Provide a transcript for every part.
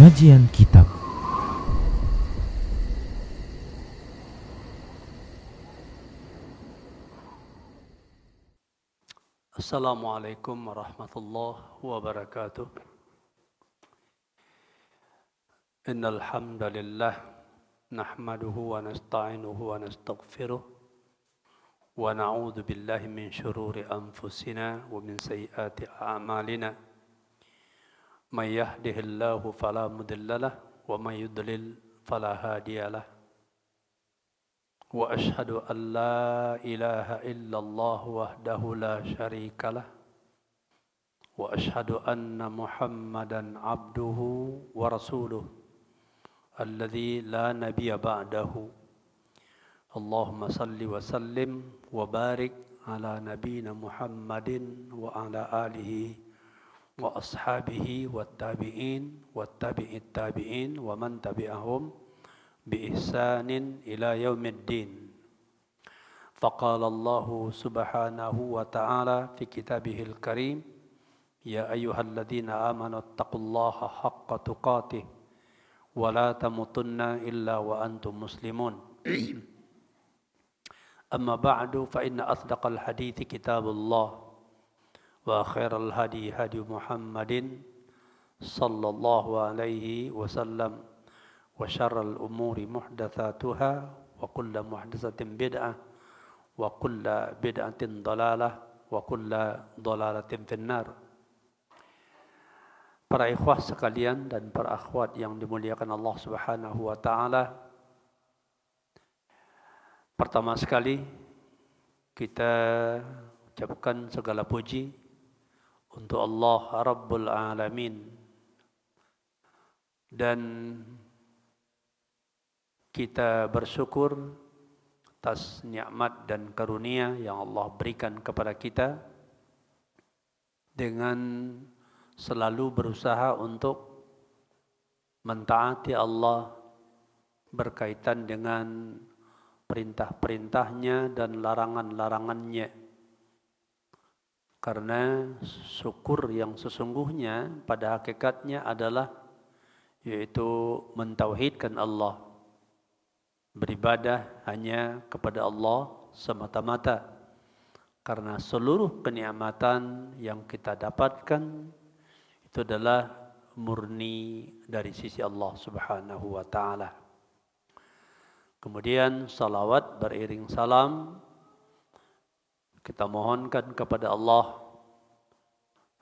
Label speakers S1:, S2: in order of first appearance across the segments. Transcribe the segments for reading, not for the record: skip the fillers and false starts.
S1: Kajian Kitab.
S2: Assalamualaikum warahmatullahi wabarakatuh. Innal hamdalillah nahmaduhu wa nasta'inuhu wa nastaghfiruh wa na'udzu billahi min shururi anfusina wa min sayyiati a'malina. May yahdihillahu fala mudhillalah wa may yudlil fala hadiyalah. Wa ashhadu an la ilaha illallah wahdahu la syarikalah. Wa ashhadu anna Muhammadan abduhu wa rasuluh alladzi la nabiyya ba'dahu. Allahumma salli wa sallim wa barik ala nabiyyina Muhammadin wa ala alihi wa ashabihi wa tabi'in wa tabi'it tabi'in wa man tabi'ahum bi ihsanin ila yaumiddin. Faqala Allah subhanahu wa ta'ala fi kitabihil karim, ya ayyuhalladzina amanu taqullaha haqqa tuqatih wa la tamutunna illa wa antum muslimun. Amma ba'du fa inna asdaqal hadithi kitabullah wa khairal hadi hadi Muhammadin sallallahu alaihi wasallam wa syarral umuri muhdatsatuha wa kullu muhdatsatin bid'ah wa kullu bid'atin dhalalah wa kullu dhalalatin finnar. Para ikhwah sekalian dan para akhwat yang dimuliakan Allah Subhanahu wa taala, pertama sekali kita ucapkan segala puji untuk Allah Rabbul Alamin, dan kita bersyukur atas nikmat dan karunia yang Allah berikan kepada kita dengan selalu berusaha untuk mentaati Allah berkaitan dengan perintah-perintahnya dan larangan-larangannya. Karena syukur yang sesungguhnya pada hakikatnya adalah yaitu mentauhidkan Allah, beribadah hanya kepada Allah semata-mata, karena seluruh kenikmatan yang kita dapatkan itu adalah murni dari sisi Allah Subhanahu wa taala. Kemudian salawat beriring salam kita mohonkan kepada Allah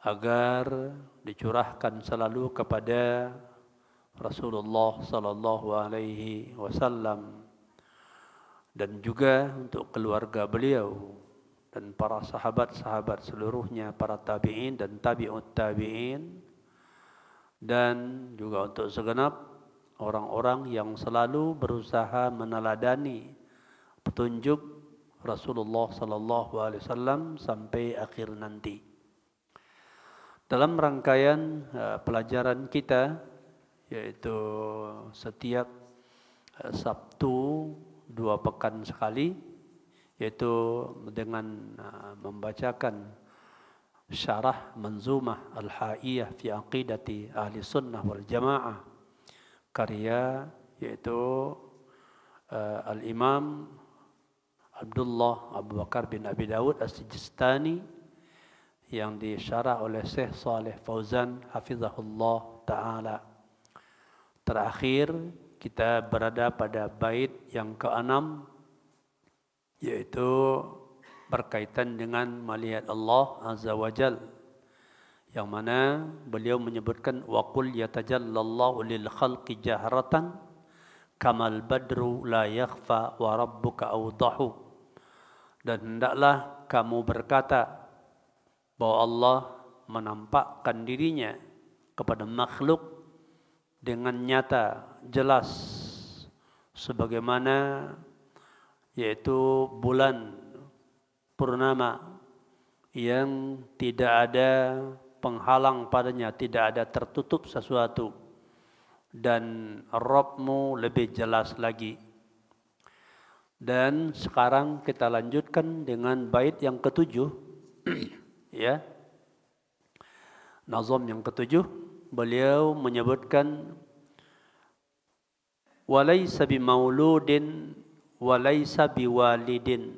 S2: agar dicurahkan selalu kepada Rasulullah sallallahu alaihi wasallam, dan juga untuk keluarga beliau dan para sahabat-sahabat seluruhnya, para tabi'in dan tabi'ut tabi'in, dan juga untuk segenap orang-orang yang selalu berusaha meneladani petunjuk Rasulullah sallallahu alaihi wasallam sampai akhir nanti. Dalam rangkaian pelajaran kita, yaitu setiap Sabtu 2 pekan sekali, yaitu dengan membacakan syarah Manzumah Al-Haiyah fi Aqidati Ahli Sunnah wal Jamaah, karya yaitu Al-Imam Abdullah Abu Bakar bin Abi Dawud As-Sijistani, yang disyarah oleh Syekh Shalih Fauzan hafizahullah ta'ala. Terakhir kita berada pada bait yang ke-6, yaitu berkaitan dengan melihat Allah Azza wa Jal, yang mana beliau menyebutkan wa qul yatajallallahu lil khalqi jahratan kamal badru la yakhfa wa rabbuka awdahu. Dan hendaklah kamu berkata bahwa Allah menampakkan dirinya kepada makhluk dengan nyata, jelas, sebagaimana yaitu bulan purnama yang tidak ada penghalang padanya, tidak ada tertutup sesuatu, dan Rabbmu lebih jelas lagi. Dan sekarang kita lanjutkan dengan bait yang ke-7 ya. Nazam yang ke-7, beliau menyebutkan walaysa bimauludin walaysa biwalidin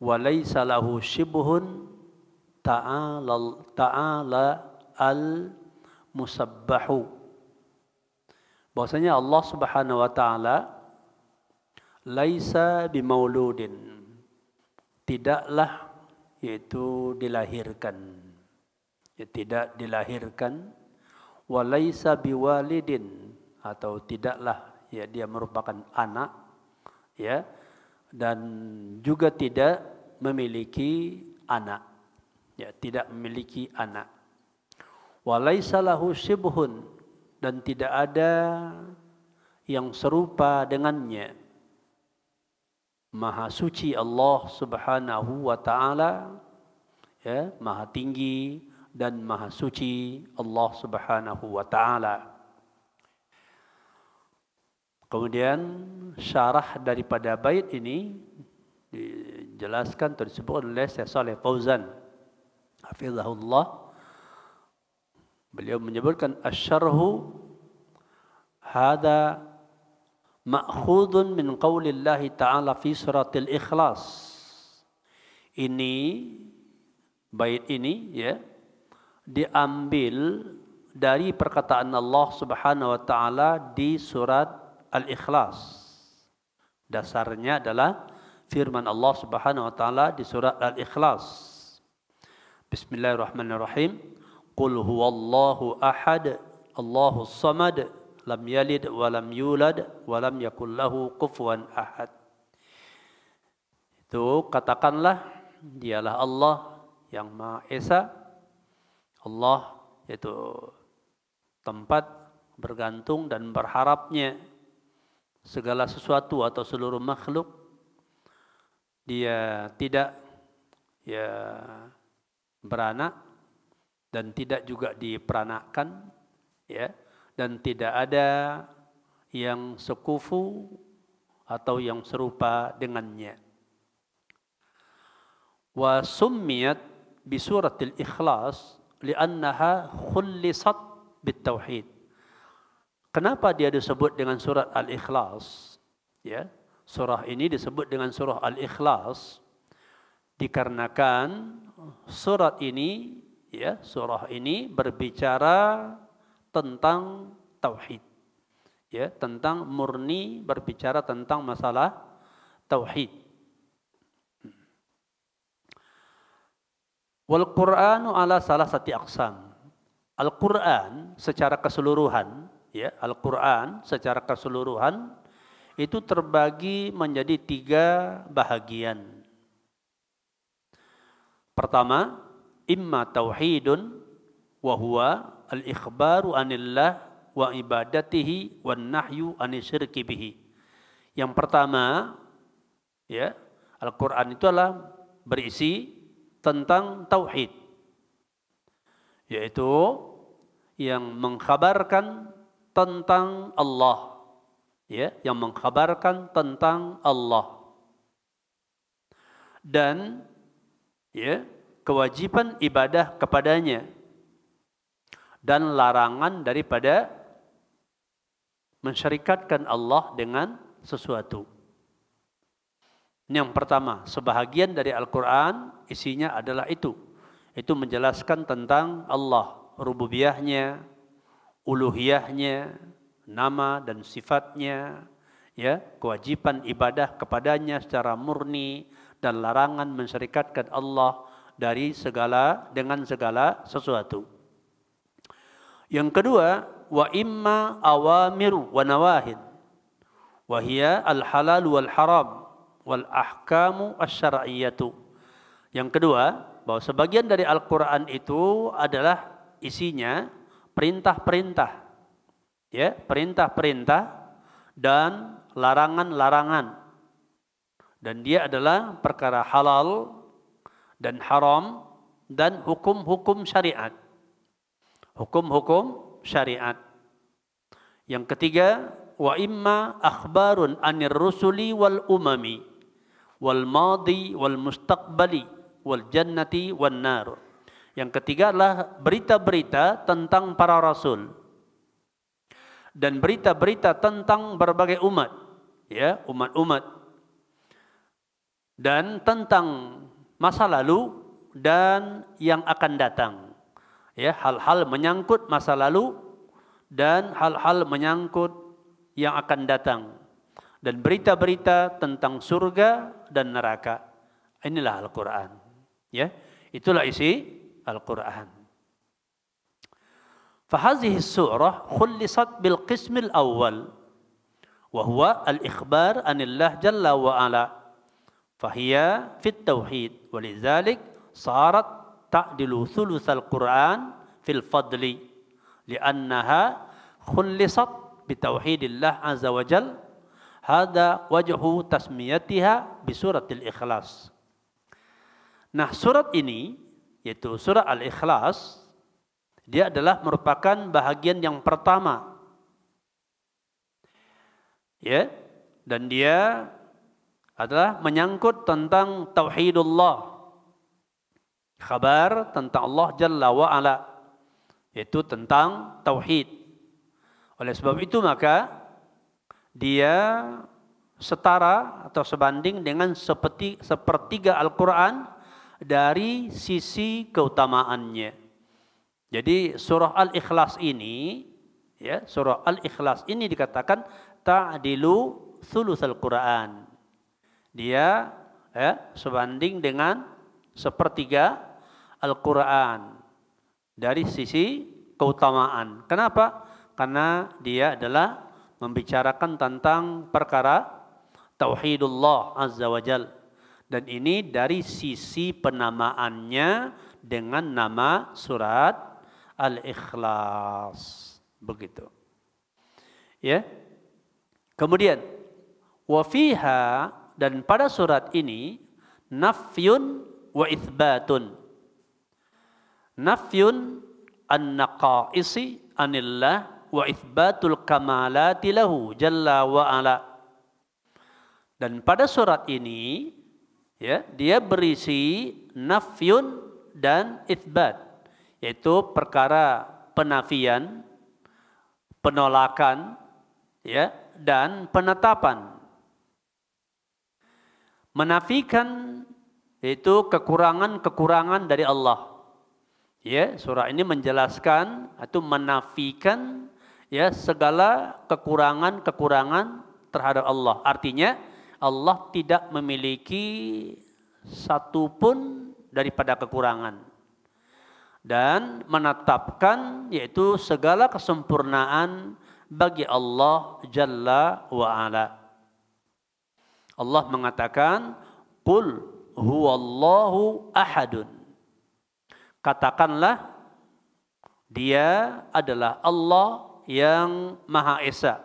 S2: walaysa lahu shibhun ta'ala al-musabbahu. Bahwasanya Allah Subhanahu wa taala laisa bimauludin, tidaklah yaitu dilahirkan, ya, tidak dilahirkan, walaisa biwalidin, atau tidaklah ya dia merupakan anak, ya, dan juga tidak memiliki anak, ya, tidak memiliki anak. Walaisa lahu syibhun, dan tidak ada yang serupa dengannya. Maha suci Allah Subhanahu wa taala, ya, maha tinggi dan maha suci Allah Subhanahu wa taala. Kemudian syarah daripada bait ini dijelaskan atau disebut oleh Syekh Shalih Fauzan hafizahullah. Beliau menyebutkan asy-syarhu hada ma'khudun min qaulillahi ta'ala fi suratil Ikhlas. Ini bait ini, ya, diambil dari perkataan Allah Subhanahu wa taala di surat Al-Ikhlas. Dasarnya adalah firman Allah Subhanahu wa taala di surat Al-Ikhlas. Bismillahirrahmanirrahim. Qul huwallahu ahad, Allahus samad, lam yalid wa lam yulad wa lam yakul lahu kufuwan ahad. Itu katakanlah, dialah Allah yang Maha Esa. Allah yaitu tempat bergantung dan berharapnya segala sesuatu atau seluruh makhluk. Dia tidak ya beranak dan tidak juga diperanakkan, ya, dan tidak ada yang sekufu atau yang serupa dengannya. Wa summiyat bi suratil Ikhlas li'annaha khullisat bitauhid. Kenapa dia disebut dengan surat Al-Ikhlas? Ya, surah ini disebut dengan surah Al-Ikhlas dikarenakan surat ini, ya, surah ini berbicara tentang tauhid, ya, tentang murni berbicara tentang masalah tauhid. Wal Qur'anu ala salasati aqsam. Al-Qur'an secara keseluruhan, ya, Al-Qur'an secara keseluruhan itu terbagi menjadi 3 bahagian. Pertama, imma tauhidun wa huwa al-ikhbaru anillah wa ibadatihi wan nahyu anisyirki bihi. Yang pertama, ya, Al-Qur'an itu adalah berisi tentang tauhid, yaitu yang mengkhabarkan tentang Allah, ya, yang mengkhabarkan tentang Allah, dan ya kewajiban ibadah kepadanya dan larangan daripada mensyarikatkan Allah dengan sesuatu. Ini yang pertama, sebahagian dari Al-Quran isinya adalah itu. Itu menjelaskan tentang Allah, rububiyahnya, uluhiyahnya, nama dan sifatnya, ya, kewajiban ibadah kepadanya secara murni dan larangan mensyarikatkan Allah dari dengan segala sesuatu. Yang kedua, wa imma awamiru wa nawahid wa hiya al-halal wal haram wal ahkamu asy-syar'iyyatu. Yang kedua, bahwa sebagian dari Al-Qur'an itu adalah isinya perintah-perintah, ya, perintah-perintah dan larangan-larangan. Dan dia adalah perkara halal dan haram dan hukum-hukum syariat. Hukum-hukum syariat. Yang ketiga, wa imma akhbarun anir rusuli wal umami wal madi wal mustaqbali wal jannati wan nar. Yang ketiga adalah berita-berita tentang para rasul dan berita-berita tentang berbagai umat, ya, umat-umat, dan tentang masa lalu dan yang akan datang, ya, hal-hal menyangkut masa lalu dan hal-hal menyangkut yang akan datang, dan berita-berita tentang surga dan neraka. Inilah Al-Quran, ya, itulah isi Al-Quran. فهذه السورة خلصت بالقسم الأول وهو الإخبار عن الله جل وعلا فهي في التوحيد ولذلك صارت تعدل ثلث القرآن في الفضل لأنها خلصت بتوحيد الله عز وجل هذا وجه تسميتها بسورة الإخلاص. Nah, surat ini yaitu surah Al-Ikhlas, dia adalah merupakan bahagian yang pertama, ya, dan dia adalah menyangkut tentang tauhidullah, kabar tentang Allah Jalla wa Ala, yaitu tentang tauhid. Oleh sebab itu maka dia setara atau sebanding dengan sepertiga Al-Quran dari sisi keutamaannya. Jadi surah Al-Ikhlas ini, ya, surah Al-Ikhlas ini dikatakan ta'dilu thulutsal Quran. Dia, ya, sebanding dengan sepertiga Al-Quran dari sisi keutamaan. Kenapa? Karena dia adalah membicarakan tentang perkara tauhidullah azza wajal, dan ini dari sisi penamaannya dengan nama surat Al-Ikhlas, begitu. Ya. Kemudian wa fiha, dan pada surat ini nafyun wa itsbatun. Nafyun an-naqaisi anillah wa itsbatul kamalati lahu jalla wa ala. Dan pada surat ini, ya, dia berisi nafyun dan itsbat, yaitu perkara penafian, penolakan, ya, dan penetapan. Menafikan yaitu kekurangan-kekurangan dari Allah. Ya, surah ini menjelaskan atau menafikan, ya, segala kekurangan-kekurangan terhadap Allah. Artinya Allah tidak memiliki satupun daripada kekurangan, dan menetapkan yaitu segala kesempurnaan bagi Allah Jalla wa Ala. Allah mengatakan, Qul huwallahu ahadun. Katakanlah, dia adalah Allah yang Maha Esa.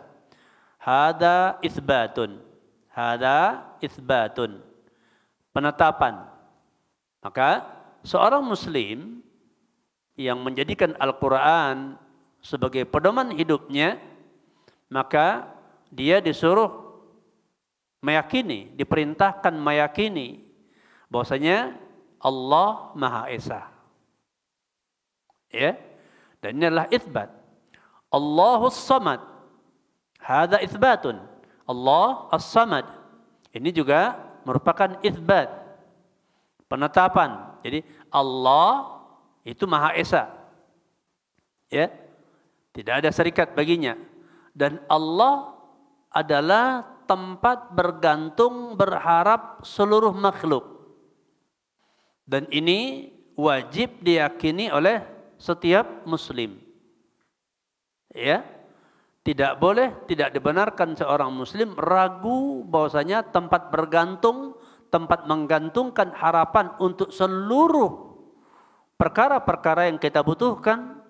S2: Hada itsbatun. Hada itsbatun. Penetapan. Maka seorang muslim yang menjadikan Al-Quran sebagai pedoman hidupnya, maka dia disuruh meyakini, diperintahkan meyakini bahwasanya Allah Maha Esa. Ya, dan ini adalah itsbat. Allahus Samad. Hada itsbatun. Allah As-Samad. Ini juga merupakan itsbat, penetapan. Jadi Allah itu Maha Esa, ya, tidak ada serikat baginya, dan Allah adalah tempat bergantung berharap seluruh makhluk, dan ini wajib diyakini oleh setiap muslim, ya. Tidak boleh, tidak dibenarkan seorang muslim ragu bahwasanya tempat bergantung, tempat menggantungkan harapan untuk seluruh perkara-perkara yang kita butuhkan,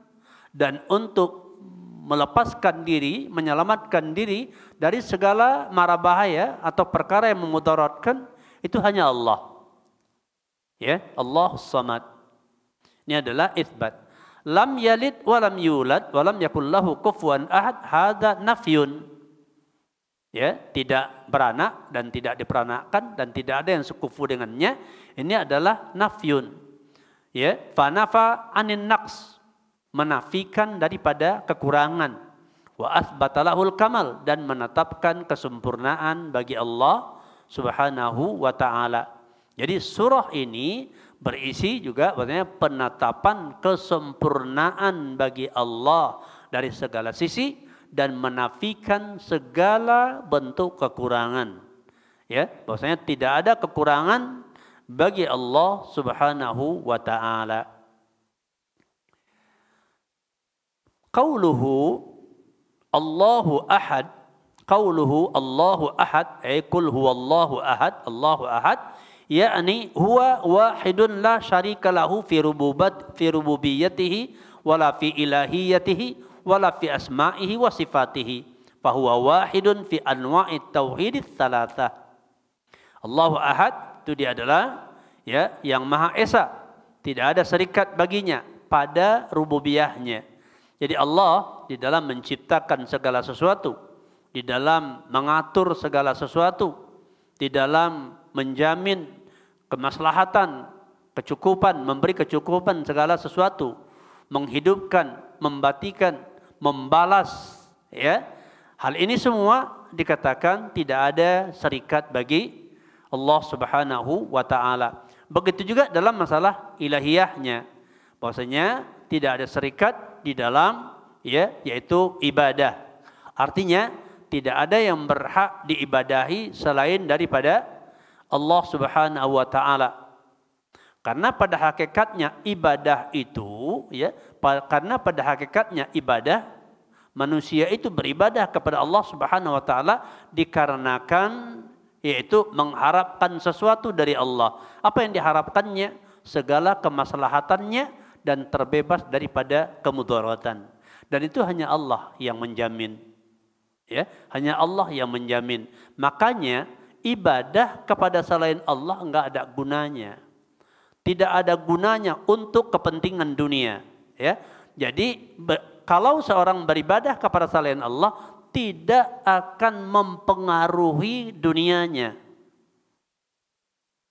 S2: dan untuk melepaskan diri, menyelamatkan diri dari segala mara bahaya atau perkara yang memudaratkan, itu hanya Allah. Ya, Allahus Samad. Ini adalah itsbat. Lam yalid wa lam yulad wa lam yakul lahu kufuwan ahad, hada nafyun. Ya, tidak beranak dan tidak diperanakkan dan tidak ada yang sekufu dengannya. Ini adalah nafyun. Ya, fa nafa anin naqs, menafikan daripada kekurangan. wa athbatalahul kamal, dan menetapkan kesempurnaan bagi Allah Subhanahu wa taala. Jadi surah ini berisi juga maksudnya penetapan kesempurnaan bagi Allah dari segala sisi dan menafikan segala bentuk kekurangan. Ya, bahwasanya tidak ada kekurangan bagi Allah Subhanahu wa taala. Qauluhu Allahu ahad, qauluhu Allahu ahad, ay qul huwallahu ahad, Allahu ahad, yakni huwa wahidun la syarika lahu fi rububiyyatihi wala fi ilahiyatihi wala fi asma'ihi wa sifatihi, fa huwa wahidun fi anwa'it tauhidits tsalatsah. Allahu ahad itu dia adalah ya yang maha esa, tidak ada serikat baginya pada rububiyahnya. Jadi Allah di dalam menciptakan segala sesuatu, di dalam mengatur segala sesuatu, di dalam menjamin kemaslahatan, kecukupan, memberi kecukupan segala sesuatu, menghidupkan, membatikan, membalas, ya. Hal ini semua dikatakan tidak ada serikat bagi Allah Subhanahu wa taala. Begitu juga dalam masalah ilahiyahnya, bahwasanya tidak ada serikat di dalam ya yaitu ibadah. Artinya tidak ada yang berhak diibadahi selain daripada Allah Subhanahu wa taala. Karena pada hakikatnya ibadah itu ya, karena pada hakikatnya ibadah manusia itu beribadah kepada Allah Subhanahu wa taala dikarenakan yaitu mengharapkan sesuatu dari Allah. Apa yang diharapkannya? Segala kemaslahatannya dan terbebas daripada kemudaratan. Dan itu hanya Allah yang menjamin. Ya, hanya Allah yang menjamin. Makanya ibadah kepada selain Allah enggak ada gunanya. Tidak ada gunanya untuk kepentingan dunia. Ya, jadi kalau seorang beribadah kepada selain Allah tidak akan mempengaruhi dunianya.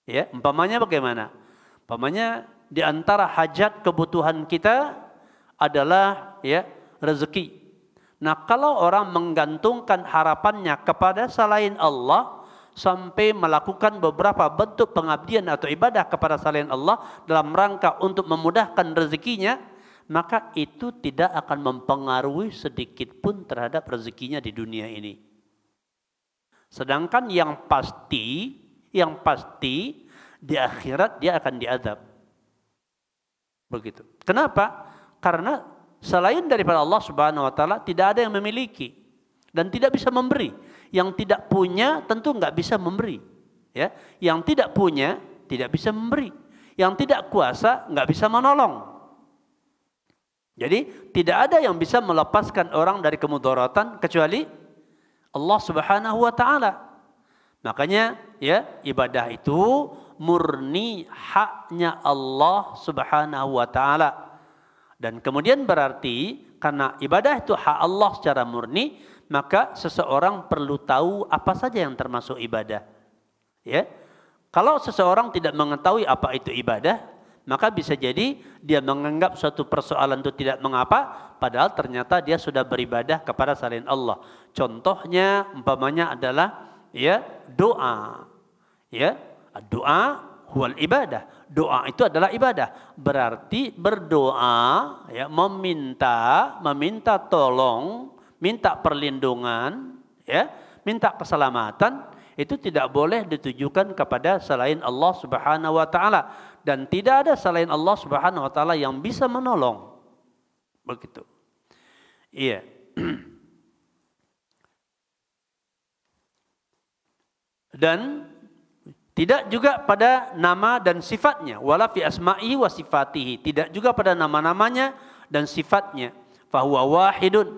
S2: Ya, umpamanya bagaimana? Umpamanya di antara hajat kebutuhan kita adalah ya rezeki. Nah, kalau orang menggantungkan harapannya kepada selain Allah sampai melakukan beberapa bentuk pengabdian atau ibadah kepada selain Allah dalam rangka untuk memudahkan rezekinya, maka itu tidak akan mempengaruhi sedikit pun terhadap rezekinya di dunia ini. Sedangkan yang pasti di akhirat dia akan diazab. Begitu. Kenapa? Karena selain daripada Allah Subhanahu wa taala tidak ada yang memiliki dan tidak bisa memberi. Yang tidak punya tentu nggak bisa memberi. Ya, yang tidak punya tidak bisa memberi. Yang tidak kuasa nggak bisa menolong. Jadi tidak ada yang bisa melepaskan orang dari kemudaratan kecuali Allah Subhanahu wa taala. Makanya ya ibadah itu murni haknya Allah Subhanahu wa taala. Dan kemudian berarti karena ibadah itu hak Allah secara murni, maka seseorang perlu tahu apa saja yang termasuk ibadah. Ya. Kalau seseorang tidak mengetahui apa itu ibadah, maka bisa jadi dia menganggap suatu persoalan itu tidak mengapa, padahal ternyata dia sudah beribadah kepada selain Allah. Contohnya umpamanya adalah ya doa. Ya, doa huwal ibadah. Doa itu adalah ibadah. Berarti berdoa ya meminta tolong, minta perlindungan, ya, minta keselamatan itu tidak boleh ditujukan kepada selain Allah Subhanahu wa taala dan tidak ada selain Allah Subhanahu wa taala yang bisa menolong. Begitu. Iya. Dan tidak juga pada nama dan sifatnya, wala fi asma'ihi wa sifatihi, tidak juga pada nama-namanya dan sifatnya. Fa huwa wahidun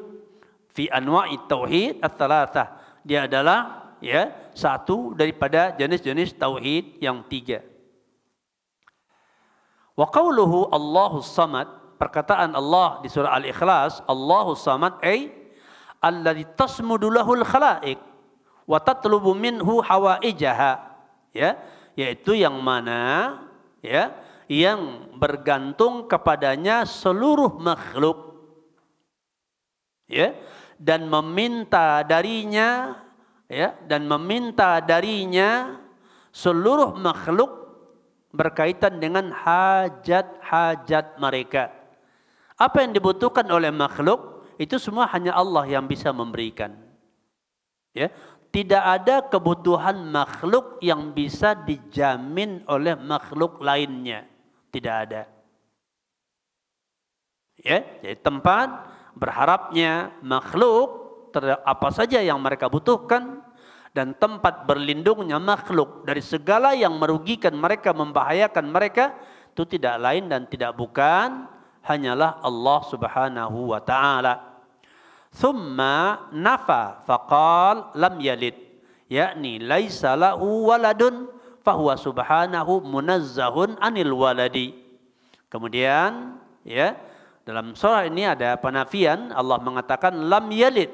S2: fi anwa'it tauhid ats-tsalatsah. Dia adalah ya satu daripada jenis-jenis tauhid yang tiga. Wa qauluhu Allahus Samad, perkataan Allah di surah Al-Ikhlas, Allahus Samad ay alladzi tasmudu lahul khalaiq wa tatlubu minhu hawaijaha. Ya, yaitu yang mana ya yang bergantung kepadanya seluruh makhluk. Ya, dan meminta darinya, ya, dan meminta darinya seluruh makhluk berkaitan dengan hajat-hajat mereka. Apa yang dibutuhkan oleh makhluk itu semua hanya Allah yang bisa memberikan. Ya, tidak ada kebutuhan makhluk yang bisa dijamin oleh makhluk lainnya. Tidak ada. Ya, jadi tempat berharapnya makhluk terhadap apa saja yang mereka butuhkan dan tempat berlindungnya makhluk dari segala yang merugikan mereka, membahayakan mereka, itu tidak lain dan tidak bukan hanyalah Allah Subhanahu wa taala. Thumma nafa faqal lam yalid, yakni laisa lahu waladun fahuwa subhanahu munazzahun anil waladi. Kemudian ya, dalam surah ini ada penafian. Allah mengatakan lam yalid,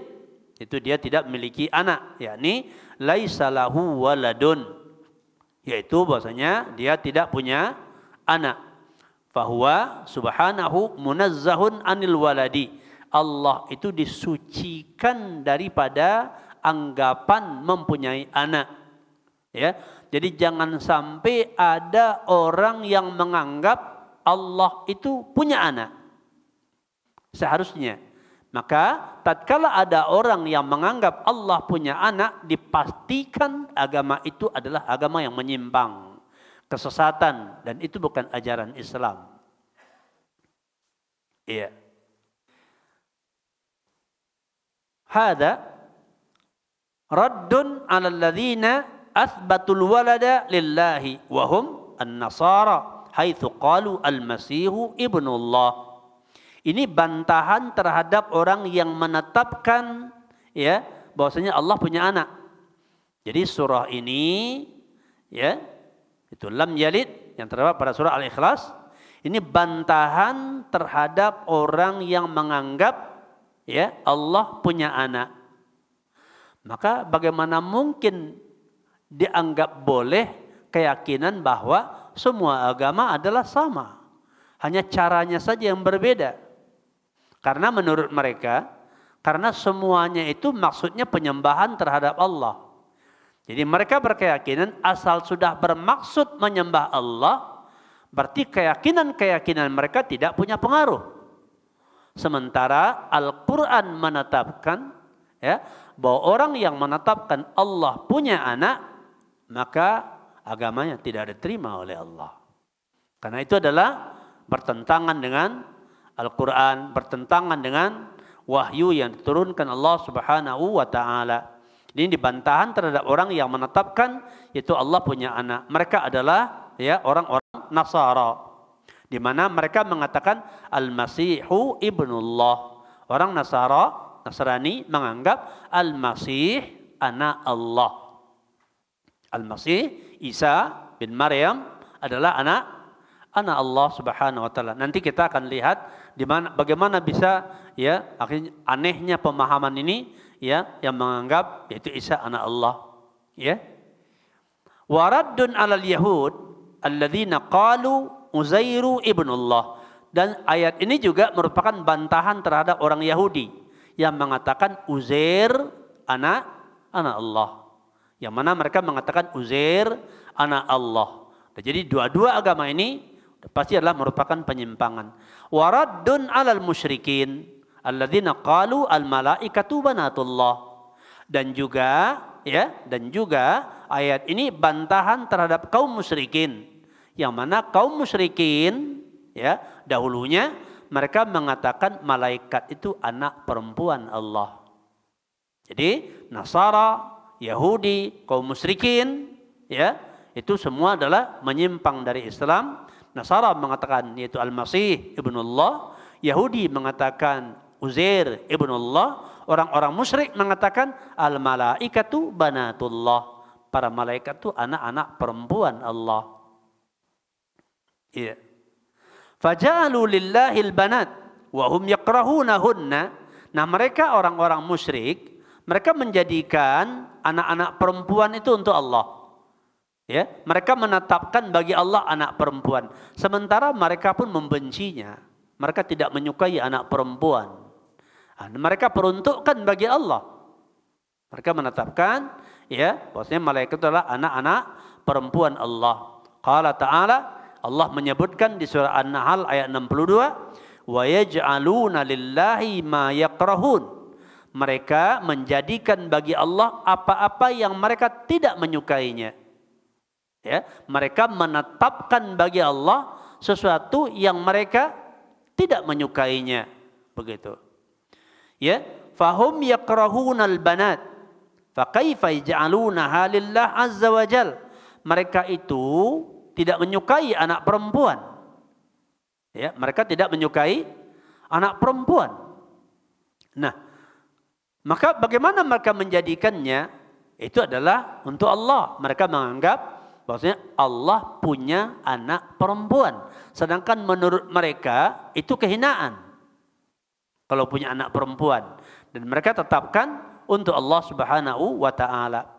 S2: itu dia tidak memiliki anak, yakni laisa lahu waladun, yaitu bahwasanya dia tidak punya anak. Fahuwa subhanahu munazzahun anil waladi, Allah itu disucikan daripada anggapan mempunyai anak. Ya, jadi jangan sampai ada orang yang menganggap Allah itu punya anak. Seharusnya, maka tatkala ada orang yang menganggap Allah punya anak, dipastikan agama itu adalah agama yang menyimpang, kesesatan, dan itu bukan ajaran Islam. Iya. Hada raddun 'ala alladziina athbatul walada lillahi wa hum an-nasara haitsu qalu al-masihu ibnullah. Ini bantahan terhadap orang yang menetapkan ya bahwasanya Allah punya anak. Jadi surah ini ya, itu lam yalid yang terdapat pada surah Al-Ikhlas, ini bantahan terhadap orang yang menganggap ya Allah punya anak. Maka bagaimana mungkin dianggap boleh keyakinan bahwa semua agama adalah sama, hanya caranya saja yang berbeda. Karena menurut mereka, karena semuanya itu maksudnya penyembahan terhadap Allah. Jadi mereka berkeyakinan asal sudah bermaksud menyembah Allah, berarti keyakinan-keyakinan mereka tidak punya pengaruh. Sementara Al-Quran menetapkan ya, bahwa orang yang menetapkan Allah punya anak, maka agamanya tidak diterima oleh Allah. Karena itu adalah bertentangan dengan Al-Quran, bertentangan dengan wahyu yang diturunkan Allah Subhanahu wa ta'ala. Ini dibantahan terhadap orang yang menetapkan yaitu Allah punya anak. Mereka adalah ya orang-orang Nasara, di mana mereka mengatakan Al-Masihu ibnullah. Orang Nasrani menganggap Al-Masih anak Allah. Al-Masih Isa bin Maryam adalah anak Allah Subhanahu wa taala. Nanti kita akan lihat bagaimana bisa ya akhirnya anehnya pemahaman ini ya yang menganggap yaitu Isa anak Allah, ya. Waraddun 'alal yahud alladzina qalu Uzairu ibnullah. Dan ayat ini juga merupakan bantahan terhadap orang Yahudi yang mengatakan Uzair anak Allah. Yang mana mereka mengatakan Uzair anak Allah. Jadi dua-dua agama ini pasti adalah merupakan penyimpangan. Waraddun 'alal musyrikin alladzina qalu al malaikatu banatullah. Dan juga ayat ini bantahan terhadap kaum musyrikin, yang mana kaum musyrikin ya dahulunya mereka mengatakan malaikat itu anak perempuan Allah. Jadi Nasara, Yahudi, kaum musyrikin ya itu semua adalah menyimpang dari Islam. Nasara mengatakan yaitu Al-Masih ibnullah, Yahudi mengatakan Uzair ibnullah, orang-orang musyrik mengatakan al-malaikatu banatullah, para malaikat itu anak-anak perempuan Allah. Iya. Faja'alu lillahil banat wa hum yakrahunahunna. Nah, mereka orang-orang musyrik, mereka menjadikan anak-anak perempuan itu untuk Allah. Ya, mereka menetapkan bagi Allah anak perempuan, sementara mereka pun membencinya. Mereka tidak menyukai anak perempuan. Mereka peruntukkan bagi Allah. Mereka menetapkan ya bahwasanya malaikat itu adalah anak-anak perempuan Allah. Qala ta'ala, Allah menyebutkan di surah An-Nahl ayat 62, wa yaj'aluna lillahi ma yakrahun. Mereka menjadikan bagi Allah apa-apa yang mereka tidak menyukainya. Ya, mereka menetapkan bagi Allah sesuatu yang mereka tidak menyukainya. Begitu. Ya, fahum yakrahunal banat. Fa kaifa yaj'alunaha lillah azza wa jal. Mereka itu tidak menyukai anak perempuan. Ya, mereka tidak menyukai anak perempuan. Nah, maka bagaimana mereka menjadikannya? Itu adalah untuk Allah. Mereka menganggap bahwasanya Allah punya anak perempuan. Sedangkan menurut mereka itu kehinaan kalau punya anak perempuan. Dan mereka tetapkan untuk Allah Subhanahu wa ta'ala.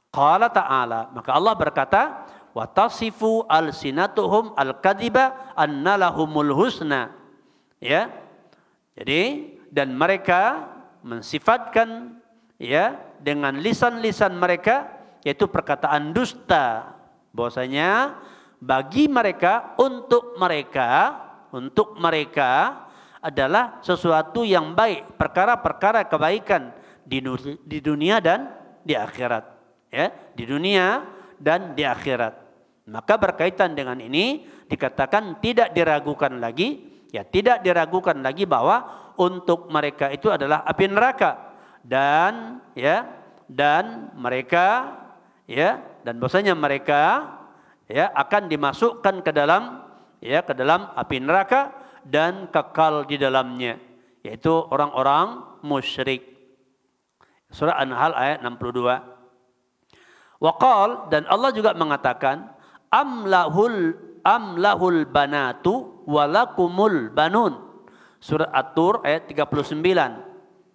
S2: Qala ta'ala, maka Allah berkata, wa tasifu alsinatuhum al-kadhiba anna lahumul husna. Ya. Jadi dan mereka mensifatkan ya dengan lisan-lisan mereka yaitu perkataan dusta bahwasanya bagi mereka untuk mereka adalah sesuatu yang baik, perkara-perkara kebaikan di dunia dan di akhirat, ya, di dunia dan di akhirat. Maka berkaitan dengan ini dikatakan tidak diragukan lagi, ya tidak diragukan lagi bahwa untuk mereka itu adalah api neraka dan ya dan mereka ya dan bahwasanya mereka ya akan dimasukkan ke dalam api neraka dan kekal di dalamnya, yaitu orang-orang musyrik. Surah An-Nahl ayat 62. Waqal, dan Allah juga mengatakan amlahul banatu walakumul banun. Surah At-Tur ayat 39.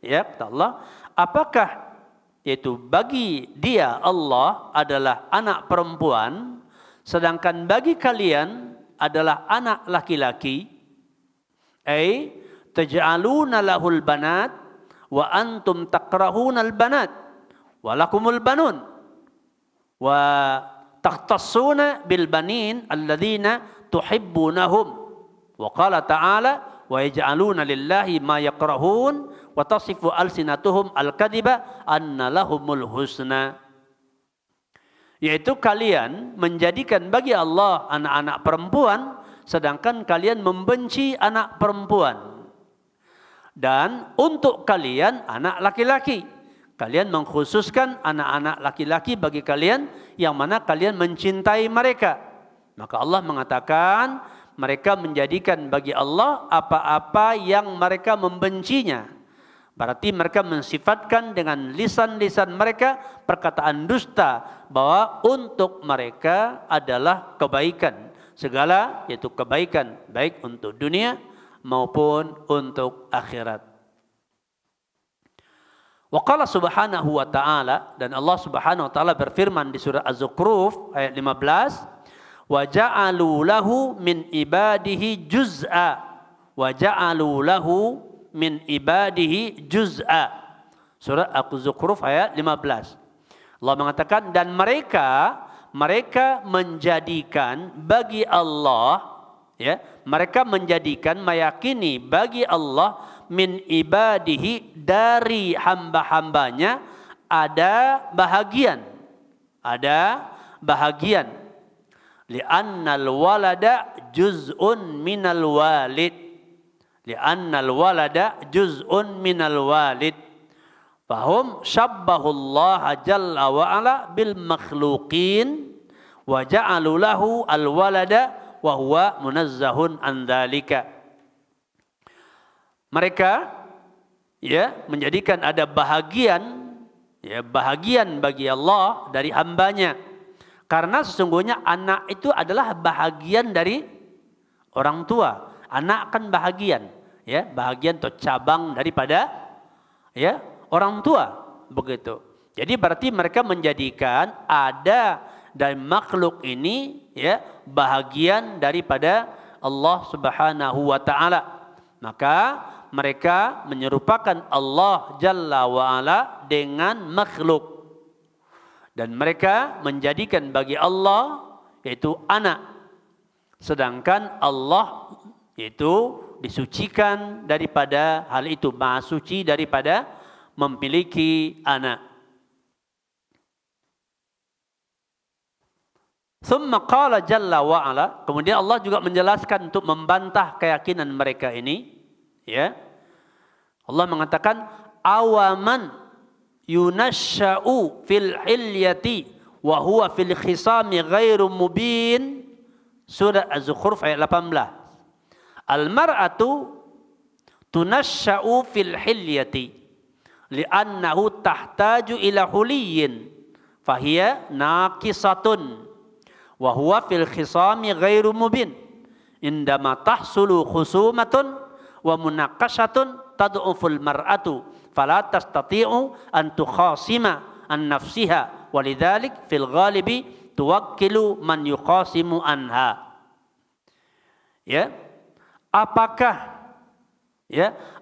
S2: Ya, kata Allah, apakah yaitu bagi dia Allah adalah anak perempuan sedangkan bagi kalian adalah anak laki-laki? Ai taj'aluna lahul banat wa antum takrahunal banat walakumul banun wa takhtassuna bil banin alladzina tuhibbunahum. Wa qala ta'ala wa yaj'aluna lillahi ma yakrahun wa tasifu alsinatuhum al-kadhiba anna lahumul husna. Yaitu kalian menjadikan bagi Allah anak-anak perempuan sedangkan kalian membenci anak perempuan. Dan untuk kalian anak laki-laki. Kalian mengkhususkan anak-anak laki-laki bagi kalian yang mana kalian mencintai mereka. Maka Allah mengatakan mereka menjadikan bagi Allah apa-apa yang mereka membencinya. Berarti mereka mensifatkan dengan lisan-lisan mereka perkataan dusta bahwa untuk mereka adalah kebaikan. Segala yaitu kebaikan baik untuk dunia maupun untuk akhirat. Wa qala subhanahu wa ta'ala, dan Allah subhanahu wa ta'ala berfirman di surah Az-Zukhruf ayat 15, wa ja'alu lahu min ibadihi juz'a wa ja'alu lahu min ibadihi juz'a. Surah Az-Zukhruf ayat 15. Allah mengatakan dan mereka menjadikan bagi Allah, ya, mereka menjadikan meyakini bagi Allah min ibadihi dari hamba-hambanya ada bahagian li'annal walada juz'un minal walid fahum syabbahullaha jalla wa ala bil makhluqin wa ja'alu lahu al walada wa huwa munazzahun an dzalika. Mereka ya menjadikan ada bahagian bagi Allah dari hambanya. Karena sesungguhnya anak itu adalah bahagian dari orang tua. Anak kan bahagian, ya, bahagian atau cabang daripada ya orang tua, begitu. Jadi berarti mereka menjadikan ada dari makhluk ini ya bahagian daripada Allah Subhanahu wa taala. Maka mereka menyerupakan Allah Jalla wa'ala dengan makhluk. Dan mereka menjadikan bagi Allah yaitu anak. Sedangkan Allah itu disucikan daripada hal itu. Maha suci daripada memiliki anak. Thumma qala jalla wa ala, kemudian Allah juga menjelaskan untuk membantah keyakinan mereka ini, ya. Allah mengatakan awaman yunasya'u fil hilyati wa huwa fil khisami ghairu mubin. Surah Az-Zukhruf ayat 18. Al-mar'atu tunasya'u fil hilyati li'annahu tahtaju ila huliyin fahiya naqisatun wa huwa fil khisami ghairu mubin. Indama tahsulu khusumatun wa munaqashatun tad'uful mar'atu fala tastati'u an tukhasima an nafsiha walidzalik fil ghalibi tuwakkilu man yukhasimu anha. Ya,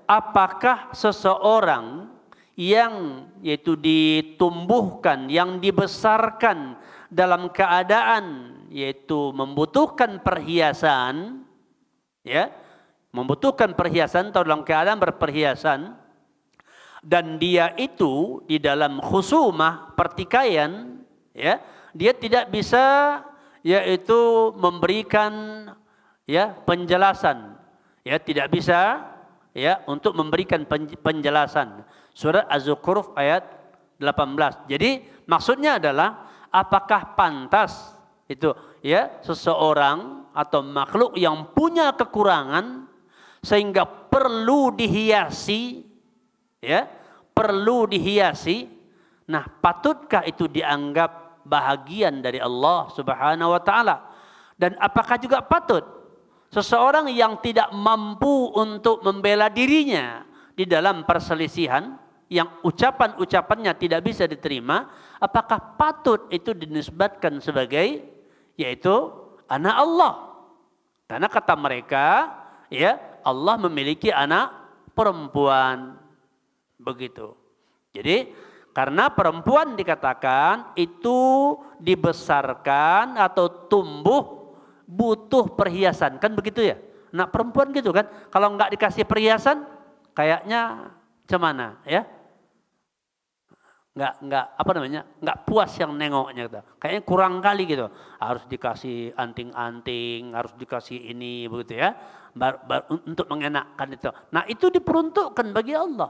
S2: apakah seseorang yang yaitu ditumbuhkan, yang dibesarkan dalam keadaan yaitu membutuhkan perhiasan, ya, membutuhkan perhiasan atau dalam keadaan berperhiasan, dan dia itu di dalam khusumah pertikaian, ya, dia tidak bisa yaitu memberikan ya penjelasan, ya, tidak bisa ya untuk memberikan penjelasan. Surah Az-Zukhruf ayat 18. Jadi maksudnya adalah apakah pantas itu ya seseorang atau makhluk yang punya kekurangan sehingga perlu dihiasi, ya, perlu dihiasi. Nah, patutkah itu dianggap bahagian dari Allah Subhanahu wa taala? Dan apakah juga patut seseorang yang tidak mampu untuk membela dirinya di dalam perselisihan, yang ucapan-ucapannya tidak bisa diterima, apakah patut itu dinisbatkan sebagai yaitu anak Allah? Karena kata mereka, ya, Allah memiliki anak perempuan. Begitu. Jadi karena perempuan dikatakan itu dibesarkan atau tumbuh butuh perhiasan, kan begitu ya? Anak perempuan gitu kan, kalau nggak dikasih perhiasan kayaknya cemana, ya? Nggak puas yang nengoknya gitu. Kayaknya kurang kali gitu. Harus dikasih anting-anting, harus dikasih ini begitu ya. Untuk mengenakkan itu. Nah, itu diperuntukkan bagi Allah.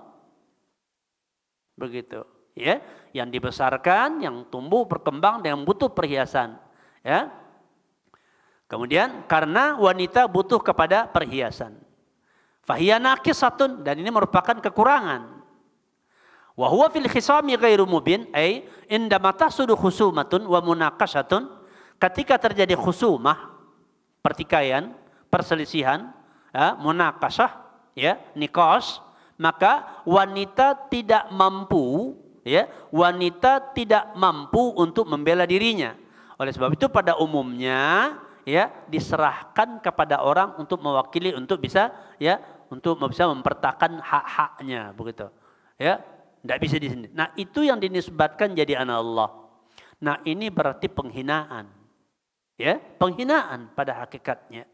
S2: Begitu, ya. Yang dibesarkan, yang tumbuh berkembang dengan butuh perhiasan, ya. Kemudian karena wanita butuh kepada perhiasan. Fahiya naqisatun, dan ini merupakan kekurangan. Wa huwa fil khisami ghairu mubin, ay indama tahsudu khusumatun wa munaqashatun, ketika terjadi khusumah, pertikaian, perselisihan, ya, munaqashah, ya, niqash, maka wanita tidak mampu, ya, wanita tidak mampu untuk membela dirinya. Oleh sebab itu pada umumnya, ya, diserahkan kepada orang untuk mewakili, untuk bisa, ya, untuk bisa mempertahankan hak-haknya, begitu, ya. Tidak bisa di sini. Nah, itu yang dinisbatkan jadi anak Allah. Nah, ini berarti penghinaan. Ya, penghinaan pada hakikatnya.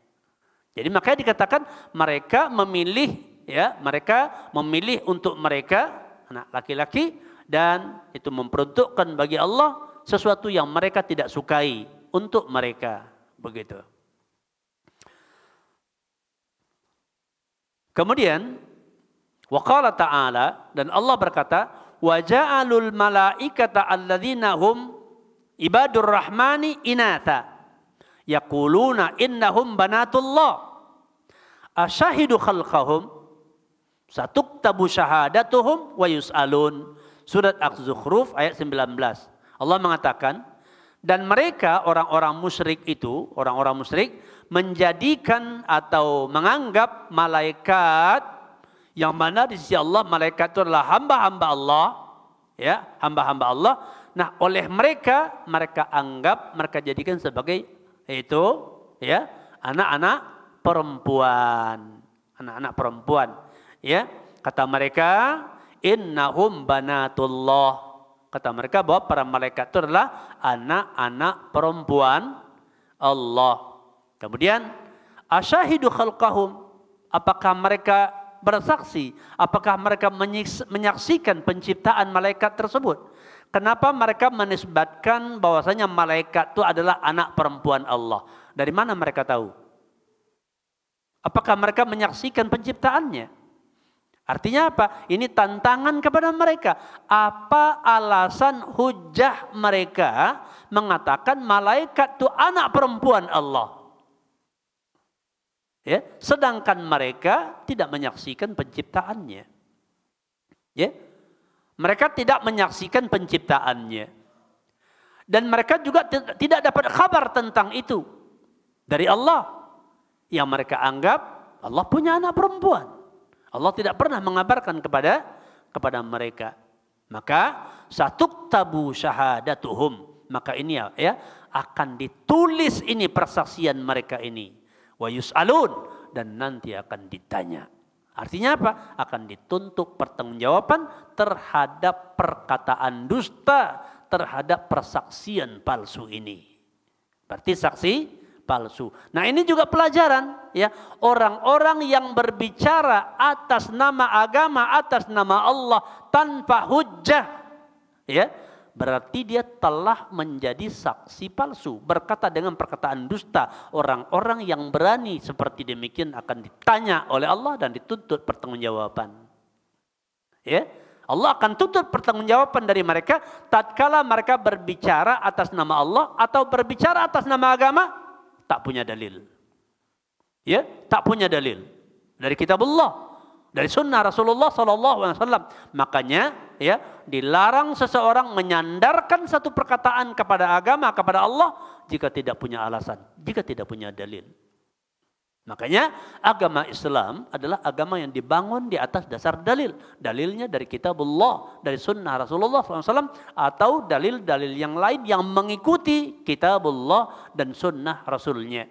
S2: Jadi makanya dikatakan mereka memilih, ya, mereka memilih untuk mereka anak laki-laki, dan itu memperuntukkan bagi Allah sesuatu yang mereka tidak sukai untuk mereka, begitu. Kemudian wa qala ta'ala, dan Allah berkata, wa ja'alul malaikata alladzina hum ibadur rahmani inatha yaquluna innahum banatullah asyahidu khalqahum satuktabu syahadatuhum wa yus'alun. Surat Az-Zukhruf ayat 19. Allah mengatakan, dan mereka orang-orang musyrik itu, orang-orang musyrik menjadikan atau menganggap malaikat, yang mana di sisi Allah malaikat itu adalah hamba-hamba Allah, ya, hamba-hamba Allah. Nah, oleh mereka anggap, mereka jadikan sebagai itu, ya, anak-anak perempuan, anak-anak perempuan. Ya, kata mereka, innahum banatullah. Kata mereka bahwa para malaikat itu adalah anak-anak perempuan Allah. Kemudian, asyahidu khalqahum. Apakah mereka bersaksi? Apakah mereka menyaksikan penciptaan malaikat tersebut? Kenapa mereka menisbatkan bahwasanya malaikat itu adalah anak perempuan Allah? Dari mana mereka tahu? Apakah mereka menyaksikan penciptaannya? Artinya apa? Ini tantangan kepada mereka. Apa alasan hujah mereka mengatakan malaikat itu anak perempuan Allah? Ya, sedangkan mereka tidak menyaksikan penciptaannya. Ya, mereka tidak menyaksikan penciptaannya. Dan mereka juga tidak dapat kabar tentang itu dari Allah. Yang mereka anggap Allah punya anak perempuan. Allah tidak pernah mengabarkan kepada mereka. Maka satuktabu syahadatuhum. Maka ini ya akan ditulis ini persaksian mereka ini. Wa yus'alun, dan nanti akan ditanya. Artinya apa? Akan dituntut pertanggungjawaban terhadap perkataan dusta, terhadap persaksian palsu ini. Berarti saksi palsu. Nah, ini juga pelajaran ya. Orang-orang yang berbicara atas nama agama, atas nama Allah tanpa hujjah, ya, berarti dia telah menjadi saksi palsu, berkata dengan perkataan dusta. Orang-orang yang berani seperti demikian akan ditanya oleh Allah dan dituntut pertanggungjawaban. Ya, Allah akan tuntut pertanggungjawaban dari mereka tatkala mereka berbicara atas nama Allah atau berbicara atas nama agama. Tak punya dalil. Ya, tak punya dalil dari kitabullah, dari sunnah Rasulullah SAW. Makanya ya, dilarang seseorang menyandarkan satu perkataan kepada agama, kepada Allah jika tidak punya alasan, jika tidak punya dalil. Makanya agama Islam adalah agama yang dibangun di atas dasar dalil. Dalilnya dari kitabullah, dari sunnah Rasulullah SAW, atau dalil-dalil yang lain yang mengikuti kitabullah dan sunnah Rasulnya.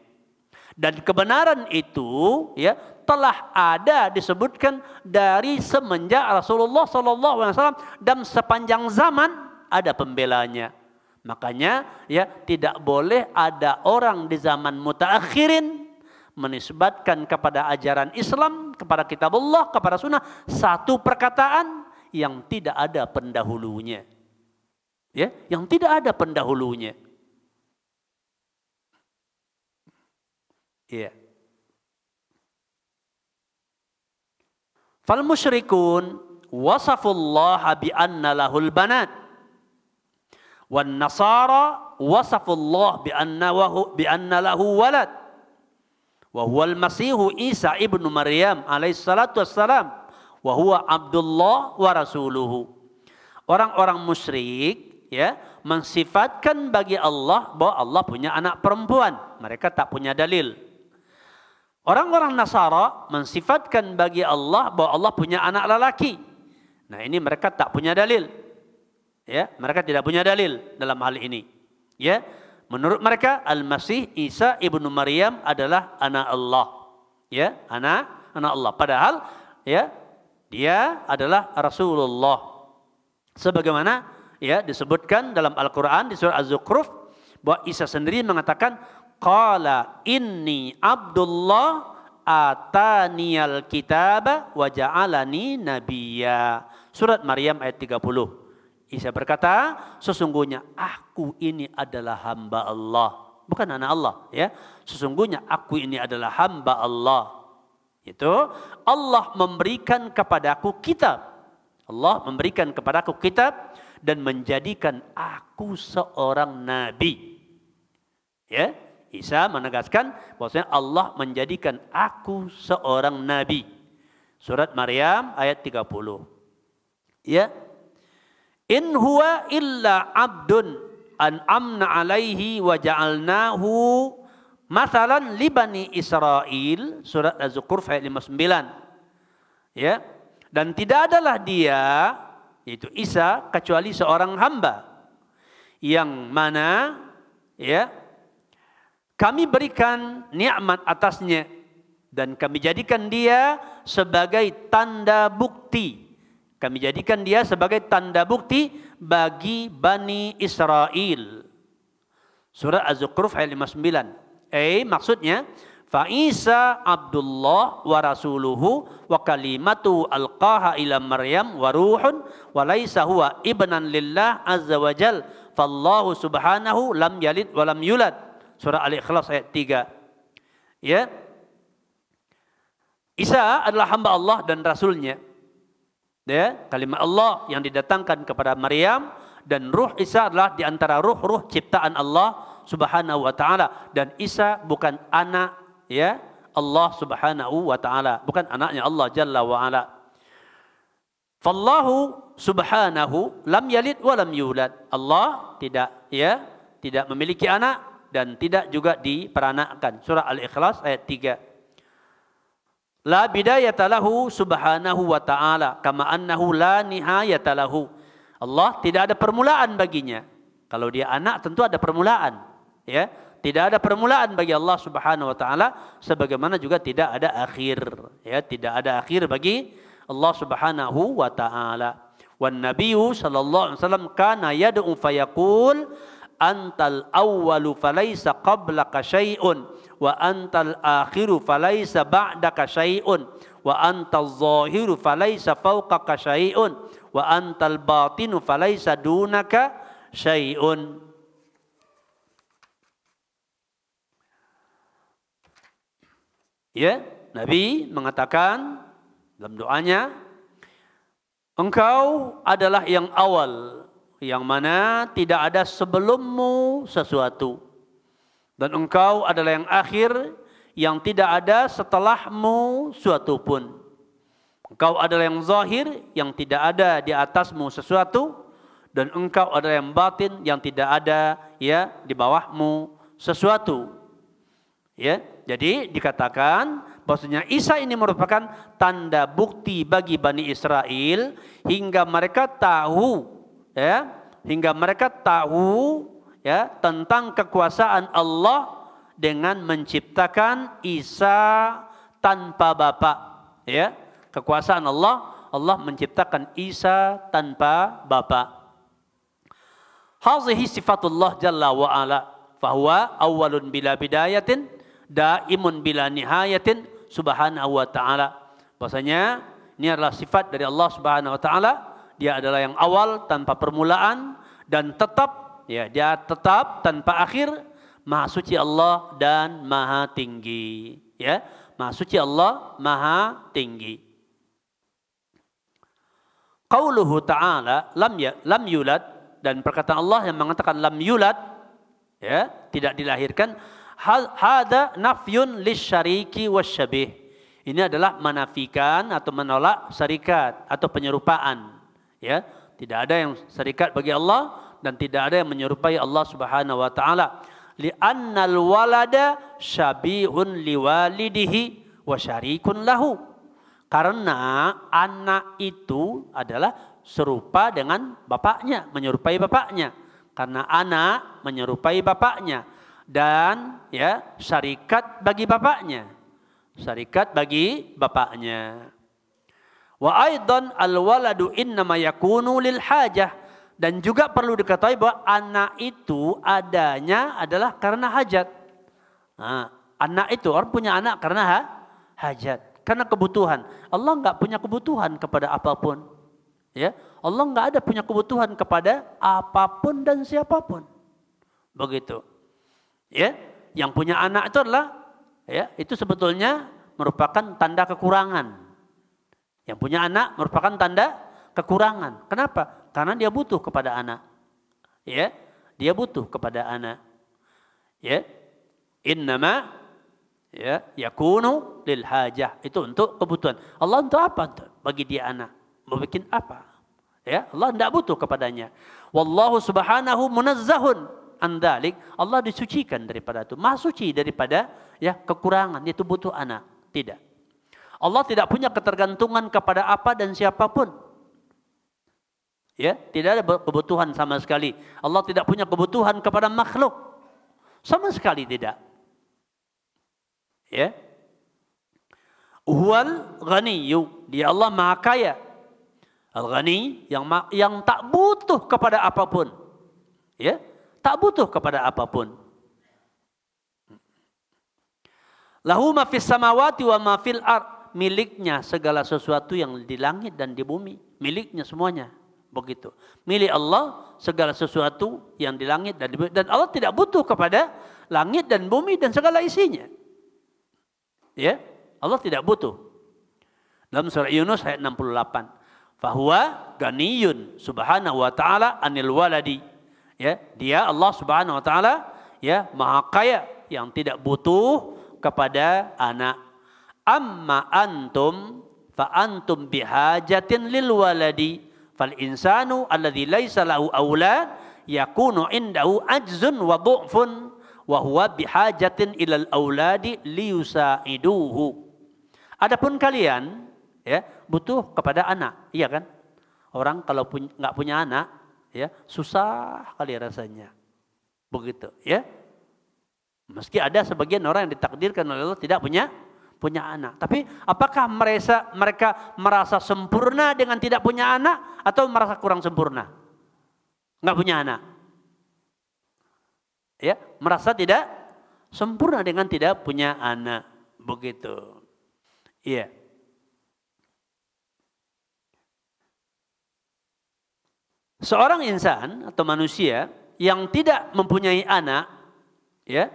S2: Dan kebenaran itu ya telah ada disebutkan dari semenjak Rasulullah SAW, dan sepanjang zaman ada pembelanya. Makanya ya tidak boleh ada orang di zaman mutaakhirin menisbatkan kepada ajaran Islam, kepada kitabullah, kepada sunnah satu perkataan yang tidak ada pendahulunya. Ya, yang tidak ada pendahulunya. Iya. Fal musyrikun wasafullaha bi anna lahul banat. Wan nasara wasafullah bi anna lahu walad. Wa huwal masihu Isa ibnu Maryam alaihi salatu wassalam wa huwa Abdullah wa rasuluhu. Orang-orang musyrik ya mensifatkan bagi Allah bahwa Allah punya anak perempuan. Mereka tak punya dalil. Orang-orang Nasara mensifatkan bagi Allah bahwa Allah punya anak lelaki. Nah, ini mereka tak punya dalil. Ya, mereka tidak punya dalil dalam hal ini. Ya. Menurut mereka Al-Masih Isa ibnu Maryam adalah anak Allah. Ya, anak Allah. Padahal ya dia adalah Rasulullah. Sebagaimana ya disebutkan dalam Al-Qur'an di surah Az-Zukhruf bahwa Isa sendiri mengatakan qala inni Abdullah ataniyal kitaba wa ja'alani nabiyya. Surat Maryam ayat 30. Isa berkata, sesungguhnya aku ini adalah hamba Allah, bukan anak Allah ya. Sesungguhnya aku ini adalah hamba Allah. Itu Allah memberikan kepadaku kitab. Allah memberikan kepadaku kitab dan menjadikan aku seorang nabi. Ya, Isa menegaskan bahwasanya Allah menjadikan aku seorang nabi. Surat Maryam ayat 30. Ya. In huwa illa abdun an'amna alaihi wa ja'alnahu mathalan li bani Israel. Surat Az-Zukhruf ayat 59. Ya. Dan tidak adalah dia, yaitu Isa, kecuali seorang hamba yang mana ya kami berikan nikmat atasnya Dan kami jadikan dia sebagai tanda bukti. Kami jadikan dia sebagai tanda bukti bagi Bani Israel. Surah Az-Zukhruf ayat 59. Maksudnya, fa Isa Abdullah wa rasuluhu wa kalimatu alqaha ila Maryam wa ruhun wa laisa huwa ibnan lillah azza wa jal. Fallahu subhanahu lam yalid wa lam yulad. Surah Al-Ikhlas ayat 3. Ya. Isa adalah hamba Allah dan Rasulnya. Ya, kalimat Allah yang didatangkan kepada Maryam, dan ruh Isa adalah di antara ruh-ruh ciptaan Allah Subhanahu wa taala, dan Isa bukan anak ya Allah Subhanahu wa taala, bukan anaknya Allah Jalla wa ala. Fallahu subhanahu lam yalid wa lam yulad. Allah tidak memiliki anak dan tidak juga diperanakkan. Surah Al-Ikhlas ayat 3. La bidayata lahu subhanahu wa ta'ala kama annahu la nihayata lahu. Allah tidak ada permulaan baginya. Kalau dia anak tentu ada permulaan, ya. Tidak ada permulaan bagi Allah Subhanahu wa taala, sebagaimana juga tidak ada akhir, ya, tidak ada akhir bagi Allah Subhanahu wa taala. Wan nabiyyu sallallahu alaihi wasallam kana yad'u fayaqul antal awwalu falaysa qablaka syai'un wa antal akhiru falaysa ba'daka syai'un wa antal zahiru falaysa fawqaka syai'un wa antal batinu falaysa dunaka syai'un. Ya, Nabi mengatakan dalam doanya, engkau adalah yang awal, yang mana tidak ada sebelummu sesuatu. Dan engkau adalah yang akhir, yang tidak ada setelahmu suatu pun. Engkau adalah yang zahir, yang tidak ada di atasmu sesuatu. Dan engkau adalah yang batin, yang tidak ada ya di bawahmu sesuatu. Ya, jadi dikatakan bahwasanya Isa ini merupakan tanda bukti bagi Bani Israel hingga mereka tahu ya tentang kekuasaan Allah dengan menciptakan Isa tanpa bapa, ya. Kekuasaan Allah menciptakan Isa tanpa bapa. Hazihi sifatullah jalla wa ala fahuwa awwalun bila bidayatin daimun bila nihayatin subhanahu wa ta'ala. Bahwasanya ini adalah sifat dari Allah Subhanahu wa taala. Dia adalah yang awal tanpa permulaan dan tetap, ya, dia tetap tanpa akhir. Maha suci Allah dan maha tinggi, ya. Maha suci Allah maha tinggi. Qauluhu ta'ala lam yulad, dan perkataan Allah yang mengatakan lam yulad, ya, tidak dilahirkan. Hada nafyun lisyariki wasyabih. Ini adalah menafikan atau menolak syarikat atau penyerupaan, ya. Tidak ada yang syarikat bagi Allah dan tidak ada yang menyerupai Allah Subhanahu wa taala. Li'annal walada syabihun liwalidihi wa syarikun lahu. Karena anak itu adalah serupa dengan bapaknya, menyerupai bapaknya. Karena anak menyerupai bapaknya dan ya syarikat bagi bapaknya. Syarikat bagi bapaknya. Wa aidan al-waladu innama yakunu lil hajah. Dan juga perlu diketahui bahwa anak itu adanya adalah karena hajat. Nah, anak itu, orang punya anak karena hajat, karena kebutuhan. Allah enggak punya kebutuhan kepada apapun. Ya, Allah enggak ada punya kebutuhan kepada apapun dan siapapun. Begitu. Ya, yang punya anak itu adalah, ya, itu sebetulnya merupakan tanda kekurangan. Yang punya anak merupakan tanda kekurangan. Kenapa? Karena dia butuh kepada anak. Ya, dia butuh kepada anak. Ya. Innama ya yakunu lil hajah. Itu untuk kebutuhan. Allah untuk apa? Bagi dia anak. Mau bikin apa? Ya, Allah tidak butuh kepadanya. Wallahu subhanahu munazzahun an dzalik. Allah disucikan daripada itu. Maha suci daripada ya kekurangan, yaitu butuh anak. Tidak. Allah tidak punya ketergantungan kepada apa dan siapapun. Ya, tidak ada kebutuhan sama sekali. Allah tidak punya kebutuhan kepada makhluk. Sama sekali tidak. Ya.
S1: Huwal ghaniyyu, dia Allah maha kaya. Al-ghani, yang tak butuh kepada apapun. Ya, tak butuh kepada apapun. Lahu ma fis samawati wa ma fil ard, miliknya segala sesuatu yang di langit dan di bumi, miliknya semuanya. Begitu. Milik Allah segala sesuatu yang di langit dan di bumi, dan Allah tidak butuh kepada langit dan bumi dan segala isinya. Ya, Allah tidak butuh. Dalam surah Yunus ayat 68. Fahuwa ganiyun subhanahu wa ta'ala anil waladi. Ya, dia Allah subhanahu wa ta'ala ya maha kaya yang tidak butuh kepada anak. Amma antum fa antum bihajatin lil waladi fal insanu alladhi laisa lahu aulad yakunu indahu ajzun wa du'fun wa huwa bihajatin ilal auladi liyusaiduhu. Adapun kalian ya butuh kepada anak, iya kan? Orang kalau nggak punya anak, ya susah kali rasanya, begitu, ya. Meski ada sebagian orang yang ditakdirkan oleh Allah tidak punya anak, tapi apakah mereka merasa sempurna dengan tidak punya anak atau merasa kurang sempurna? Nggak punya anak, ya, merasa tidak sempurna dengan tidak punya anak, begitu, iya. Seorang insan atau manusia yang tidak mempunyai anak, ya,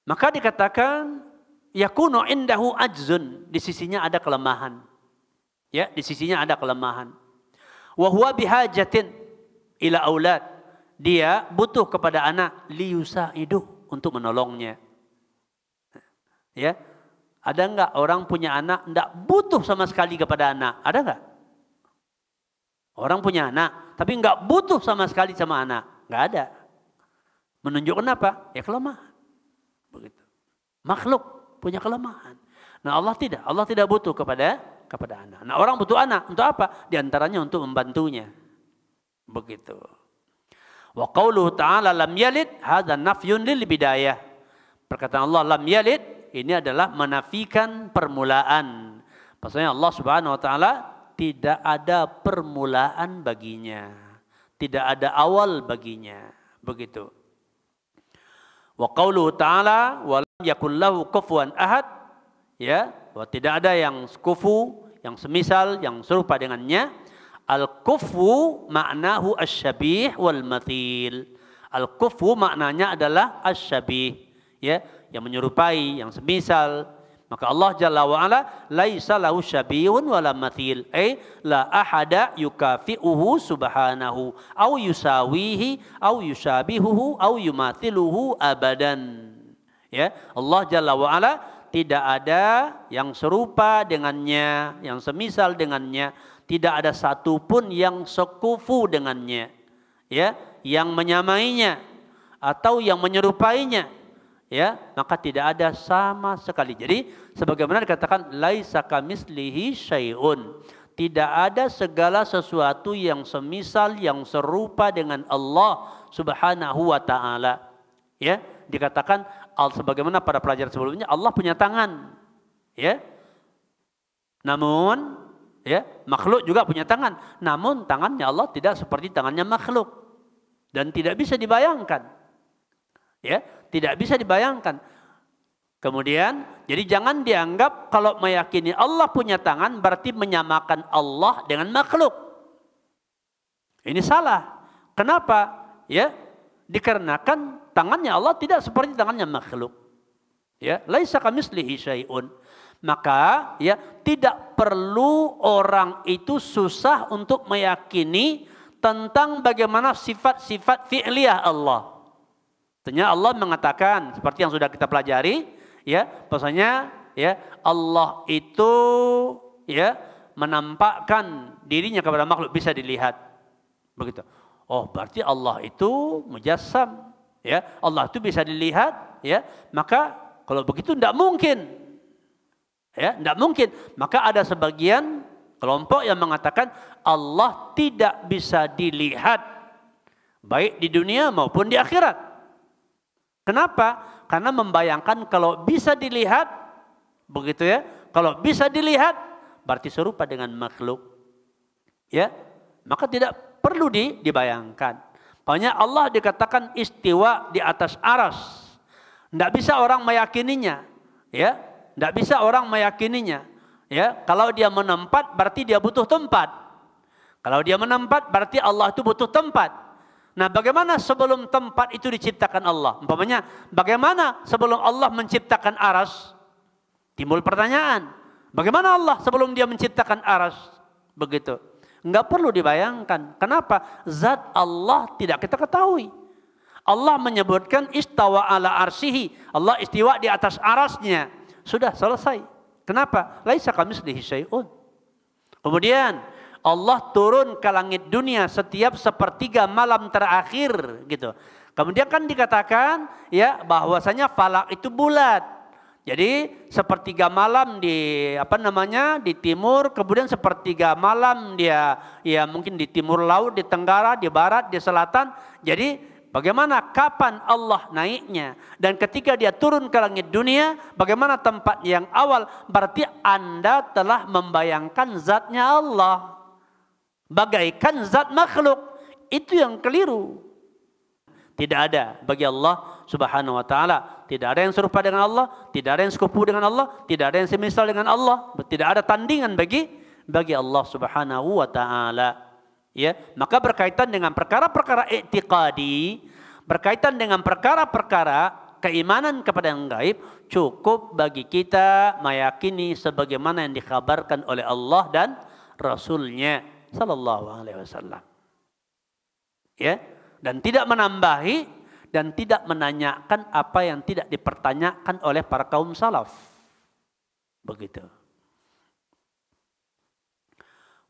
S1: maka dikatakan yakunu indahu ajzun, di sisinya ada kelemahan. Ya, di sisinya ada kelemahan. Wa huwa bihajatin ila aulad, dia butuh kepada anak liyusaidu, untuk menolongnya. Ya. Ada enggak orang punya anak enggak butuh sama sekali kepada anak? Ada enggak? Orang punya anak, tapi enggak butuh sama sekali sama anak. Enggak ada. Menunjukkan apa? Ya kelemahan. Begitu. Makhluk punya kelemahan. Nah Allah tidak. Allah tidak butuh kepada anak. Nah orang butuh anak. Untuk apa? Di antaranya untuk membantunya. Begitu. Wa qauluhu ta'ala lam yalid hadza nafyun lil bidayah. Perkataan Allah lam yalid ini adalah menafikan permulaan. Maksudnya Allah Subhanahu wa taala tidak ada permulaan baginya, tidak ada awal baginya, begitu. Wa qauluhu ta'ala wa lam yakul lahu kufuwan ahad, ya, bahwa tidak ada yang kufu, yang semisal, yang serupa dengannya. Al-kufu maknahu asy-syabih wal mathil. Al-kufu maknanya adalah asy-syabih, ya, yang menyerupai, yang semisal. Maka Allah Jalla wa Ala laisa lahu syabihun wala mathil, la ahada yukafi'uhu subhanahu au yusawihi au yushabihuhu au yumathiluhu abadan. Ya, Allah Jalla wa Ala tidak ada yang serupa dengannya, yang semisal dengannya, tidak ada satupun yang sekufu dengannya, ya, yang menyamainya atau yang menyerupainya. Ya, maka tidak ada sama sekali. Jadi sebagaimana dikatakan laisa kamitslihi syai'un, tidak ada segala sesuatu yang semisal, yang serupa dengan Allah Subhanahu wa taala. Ya, dikatakan sebagaimana pada pelajaran sebelumnya Allah punya tangan. Ya. Namun ya, makhluk juga punya tangan. Namun tangannya Allah tidak seperti tangannya makhluk dan tidak bisa dibayangkan. Ya, tidak bisa dibayangkan. Kemudian, jadi jangan dianggap kalau meyakini Allah punya tangan berarti menyamakan Allah dengan makhluk. Ini salah. Kenapa? Ya, dikarenakan tangannya Allah tidak seperti tangannya makhluk. Ya, laisa kamitslihi syai'un. Maka ya tidak perlu orang itu susah untuk meyakini tentang bagaimana sifat-sifat fi'liyah Allah. Tentunya Allah mengatakan seperti yang sudah kita pelajari, ya, bahwasanya ya Allah itu ya menampakkan dirinya kepada makhluk, bisa dilihat. Begitu. Oh, berarti Allah itu mujassam, ya. Allah itu bisa dilihat, ya. Maka kalau begitu tidak mungkin. Ya, tidak mungkin. Maka ada sebagian kelompok yang mengatakan Allah tidak bisa dilihat baik di dunia maupun di akhirat. Kenapa? Karena membayangkan kalau bisa dilihat, begitu ya, Kalau bisa dilihat berarti serupa dengan makhluk. Ya, maka tidak perlu dibayangkan. Pokoknya Allah dikatakan istiwa di atas aras. Tidak bisa orang meyakininya. Ya, tidak bisa orang meyakininya. Ya, kalau dia menempat berarti dia butuh tempat. Kalau dia menempat berarti Allah itu butuh tempat. Nah, bagaimana sebelum tempat itu diciptakan Allah? Umpamanya, bagaimana sebelum Allah menciptakan aras? Timbul pertanyaan, bagaimana Allah sebelum dia menciptakan aras? Begitu. Enggak perlu dibayangkan. Kenapa? Zat Allah tidak kita ketahui. Allah menyebutkan istawa ala arsihi. Allah istiwa di atas arasnya. Sudah selesai. Kenapa? Laisa kamitslihi syai'un. Kemudian Allah turun ke langit dunia setiap sepertiga malam terakhir gitu. Kemudian kan dikatakan ya bahwasanya falak itu bulat. Jadi sepertiga malam di di timur, kemudian sepertiga malam dia ya mungkin di timur laut, di tenggara, di barat, di selatan. Jadi bagaimana kapan Allah naiknya dan ketika dia turun ke langit dunia, bagaimana tempat yang awal? Berarti Anda telah membayangkan zatnya Allah bagaikan zat makhluk. Itu yang keliru. Tidak ada bagi Allah Subhanahu wa taala, tidak ada yang serupa dengan Allah, tidak ada yang sekufu dengan Allah, tidak ada yang semisal dengan Allah, tidak ada tandingan bagi Allah Subhanahu wa taala. Ya, maka berkaitan dengan perkara-perkara i'tiqadi, berkaitan dengan perkara-perkara keimanan kepada yang gaib, cukup bagi kita meyakini sebagaimana yang dikabarkan oleh Allah dan Rasul-Nya sallallahu alaihi wasallam. Ya, dan tidak menambahi dan tidak menanyakan apa yang tidak dipertanyakan oleh para kaum salaf. Begitu.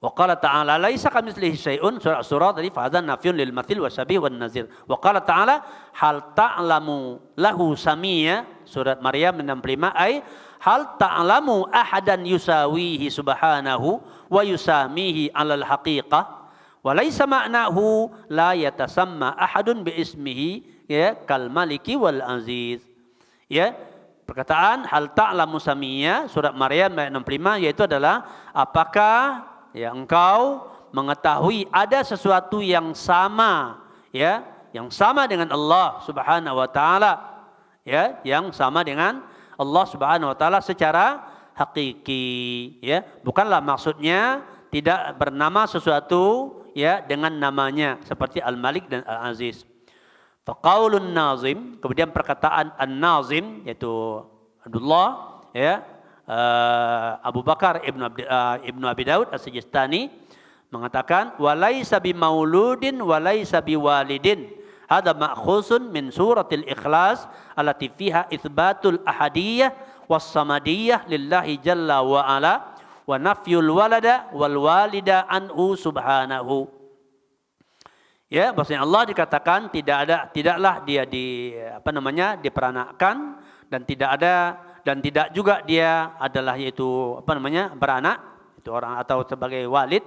S1: Wa qala ta'ala laisa kamitslihi syai'un, surah tadi fa hadzal nafyun lil mathil wa syabih wan nazir. Wa qala ta'ala hal ta'lamu lahu samia, surat Maryam 65, ay hal ta'lamu ahadan yusawihi subhanahu wa yusamihi 'alal haqiqah. Walaysa ma'nahu la yatasamma ahadun bi ismihi ya kal maliki wal aziz. Ya, perkataan hal ta'lamu samia surat Maryam ayat 65 yaitu adalah apakah ya engkau mengetahui ada sesuatu yang sama ya, yang sama dengan Allah Subhanahu wa taala ya, yang sama dengan Allah Subhanahu wa taala secara hakiki ya. Bukanlah maksudnya tidak bernama sesuatu ya dengan namanya seperti Al-Malik dan Al-Aziz. Faqaulun nazim, kemudian perkataan An-Nazim yaitu Abdullah ya Abu Bakar Ibnu Abi Daud As-Sijistani mengatakan walaisa bimauludin walaisa biwalidin. Hadza ma'khusun min suratil Ikhlas allati fiha itsbatul ahadiyah was samadiyah lillahi jalla wa ala wa nafyul walada wal walida anhu subhanahu. Ya, maksudnya Allah dikatakan tidaklah dia diperanakan dan tidak juga dia adalah yaitu beranak, itu orang atau sebagai walid.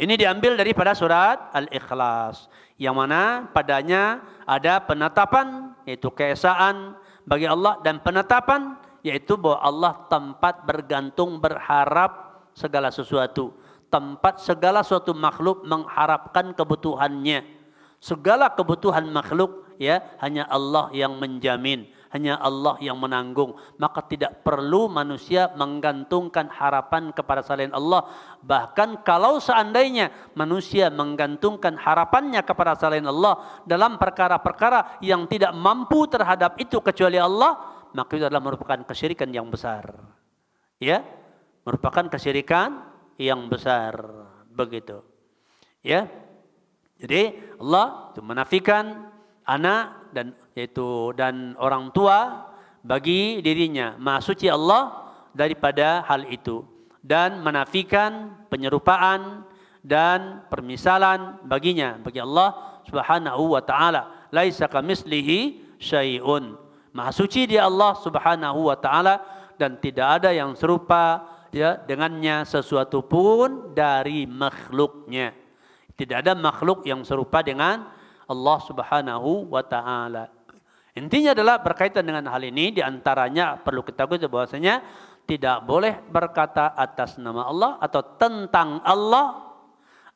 S1: Ini diambil daripada surat Al-Ikhlas yang mana padanya ada penetapan yaitu keesaan bagi Allah dan penetapan yaitu bahwa Allah tempat bergantung berharap segala sesuatu. Tempat segala suatu makhluk mengharapkan kebutuhannya. Segala kebutuhan makhluk ya hanya Allah yang menjamin, hanya Allah yang menanggung. Maka tidak perlu manusia menggantungkan harapan kepada selain Allah. Bahkan kalau seandainya manusia menggantungkan harapannya kepada selain Allah dalam perkara-perkara yang tidak mampu terhadap itu kecuali Allah, maka itu adalah merupakan kesyirikan yang besar. Ya, merupakan kesyirikan yang besar. Begitu. Ya. Jadi Allah itu menafikan anak dan orang tua bagi dirinya. Maha suci Allah daripada hal itu dan menafikan penyerupaan dan permisalan baginya bagi Allah Subhanahu wa taala. Laisa kamitslihi syai'un. Maha suci dia Allah Subhanahu wa taala dan tidak ada yang serupa ya dengannya sesuatu pun dari makhluknya. Tidak ada makhluk yang serupa dengan Allah Subhanahu wa taala. Intinya adalah berkaitan dengan hal ini, di antaranya perlu kita ketahui bahwasanya tidak boleh berkata atas nama Allah atau tentang Allah,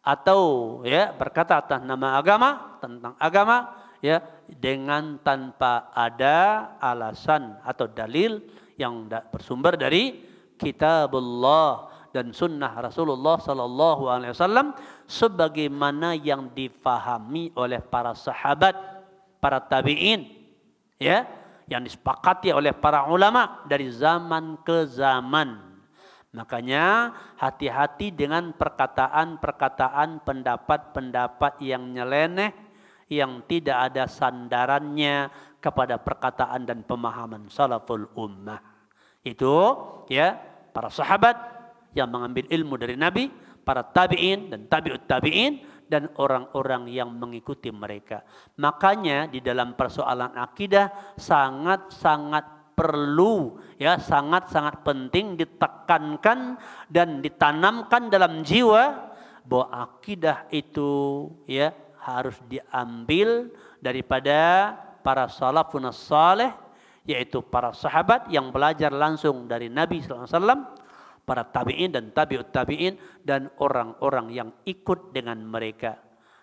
S1: atau ya berkata atas nama agama, tentang agama, ya, dengan tanpa ada alasan atau dalil yang bersumber dari kitabullah dan sunnah Rasulullah sallallahu alaihi wasallam sebagaimana yang difahami oleh para sahabat, para tabi'in, ya, yang disepakati oleh para ulama dari zaman ke zaman. Makanya hati-hati dengan perkataan-perkataan, pendapat-pendapat yang nyeleneh, yang tidak ada sandarannya kepada perkataan dan pemahaman salaful ummah. Itu ya para sahabat yang mengambil ilmu dari Nabi, para tabi'in dan tabi'ut tabi'in, dan orang-orang yang mengikuti mereka. Makanya di dalam persoalan akidah sangat-sangat perlu, ya, sangat-sangat penting ditekankan dan ditanamkan dalam jiwa bahwa akidah itu, ya, harus diambil daripada para salafun saleh, yaitu para sahabat yang belajar langsung dari Nabi sallallahu alaihi wasallam, para tabi'in dan tabi'ut tabi'in, dan orang-orang yang ikut dengan mereka.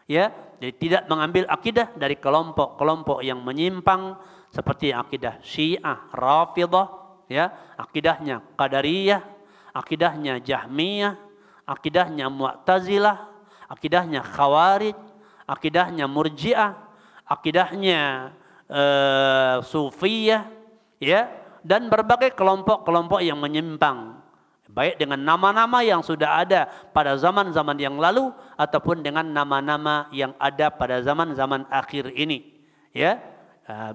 S1: Ya, jadi tidak mengambil akidah dari kelompok-kelompok yang menyimpang seperti akidah Syiah, Rafidhah, ya, akidahnya Qadariyah, akidahnya Jahmiyah, akidahnya Mu'tazilah, akidahnya Khawarij, akidahnya Murji'ah, akidahnya Sufiyah, ya, dan berbagai kelompok-kelompok yang menyimpang, baik dengan nama-nama yang sudah ada pada zaman-zaman yang lalu ataupun dengan nama-nama yang ada pada zaman-zaman akhir ini, ya.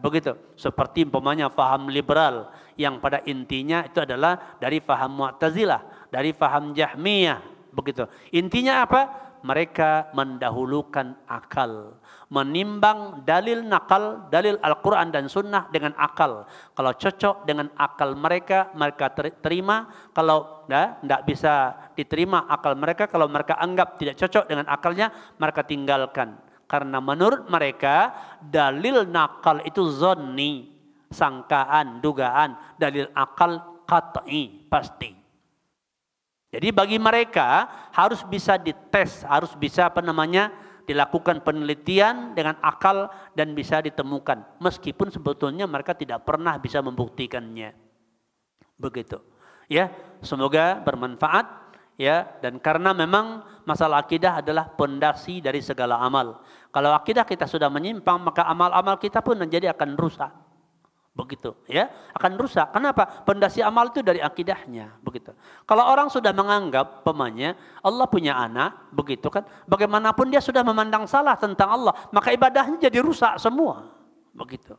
S1: Begitu. Seperti umpamanya faham liberal yang pada intinya itu adalah dari faham Mu'tazilah, dari faham Jahmiyah, begitu. Intinya apa? Mereka mendahulukan akal, menimbang dalil nakal, dalil Al-Quran dan Sunnah dengan akal. Kalau cocok dengan akal mereka, mereka terima. Kalau tidak bisa diterima akal mereka, kalau mereka anggap tidak cocok dengan akalnya, mereka tinggalkan. Karena menurut mereka dalil nakal itu zonni, sangkaan, dugaan. Dalil akal qat'i, pasti. Jadi bagi mereka harus bisa dites, harus bisa dilakukan penelitian dengan akal dan bisa ditemukan. Meskipun sebetulnya mereka tidak pernah bisa membuktikannya. Begitu. Ya, semoga bermanfaat. Ya, dan karena memang masalah akidah adalah pondasi dari segala amal. Kalau akidah kita sudah menyimpang, maka amal-amal kita pun menjadi akan rusak. Begitu, ya, akan rusak. Kenapa? Pondasi amal itu dari akidahnya, begitu. Kalau orang sudah menganggap pemanya Allah punya anak, begitu kan? Bagaimanapun dia sudah memandang salah tentang Allah, maka ibadahnya jadi rusak semua. Begitu.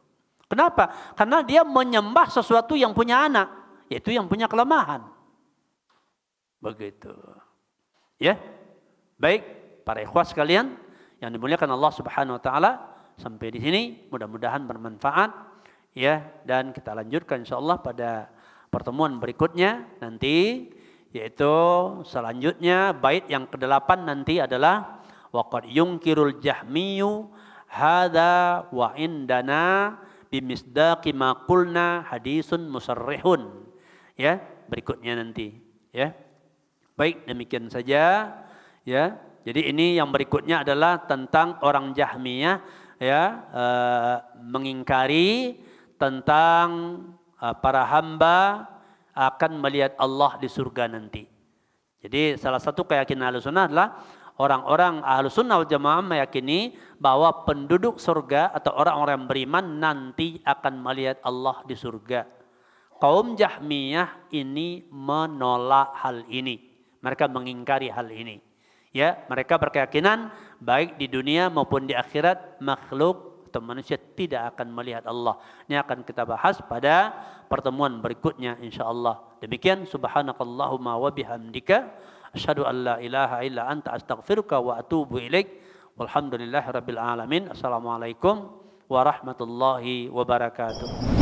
S1: Kenapa? Karena dia menyembah sesuatu yang punya anak, yaitu yang punya kelemahan. Begitu. Ya. Baik, para ikhwah sekalian yang dimuliakan Allah Subhanahu wa taala, sampai di sini mudah-mudahan bermanfaat. Ya, dan kita lanjutkan insyaallah pada pertemuan berikutnya nanti, yaitu selanjutnya bait yang ke-8 nanti adalah waqad yunkirul jahmiyu hadza wa indana bimisdaqi ma qulna hadisun musarrihun. Ya, berikutnya nanti, ya. Baik, demikian saja, ya. Jadi ini yang berikutnya adalah tentang orang Jahmiyah, ya, mengingkari tentang para hamba akan melihat Allah di surga nanti. Jadi salah satu keyakinan Ahlussunnah adalah orang-orang Ahlussunnah wal Jamaah meyakini bahwa penduduk surga atau orang-orang yang beriman nanti akan melihat Allah di surga. Kaum Jahmiyah ini menolak hal ini. Mereka mengingkari hal ini. Ya, mereka berkeyakinan baik di dunia maupun di akhirat makhluk atau manusia tidak akan melihat Allah. Ini akan kita bahas pada pertemuan berikutnya insyaallah. Demikian, subhanakallahumma wa bihamdika asyhadu an la ilaha illa anta astaghfiruka wa atubu ilaik. Walhamdulillahirabbil alamin. Assalamualaikum warahmatullahi wabarakatuh.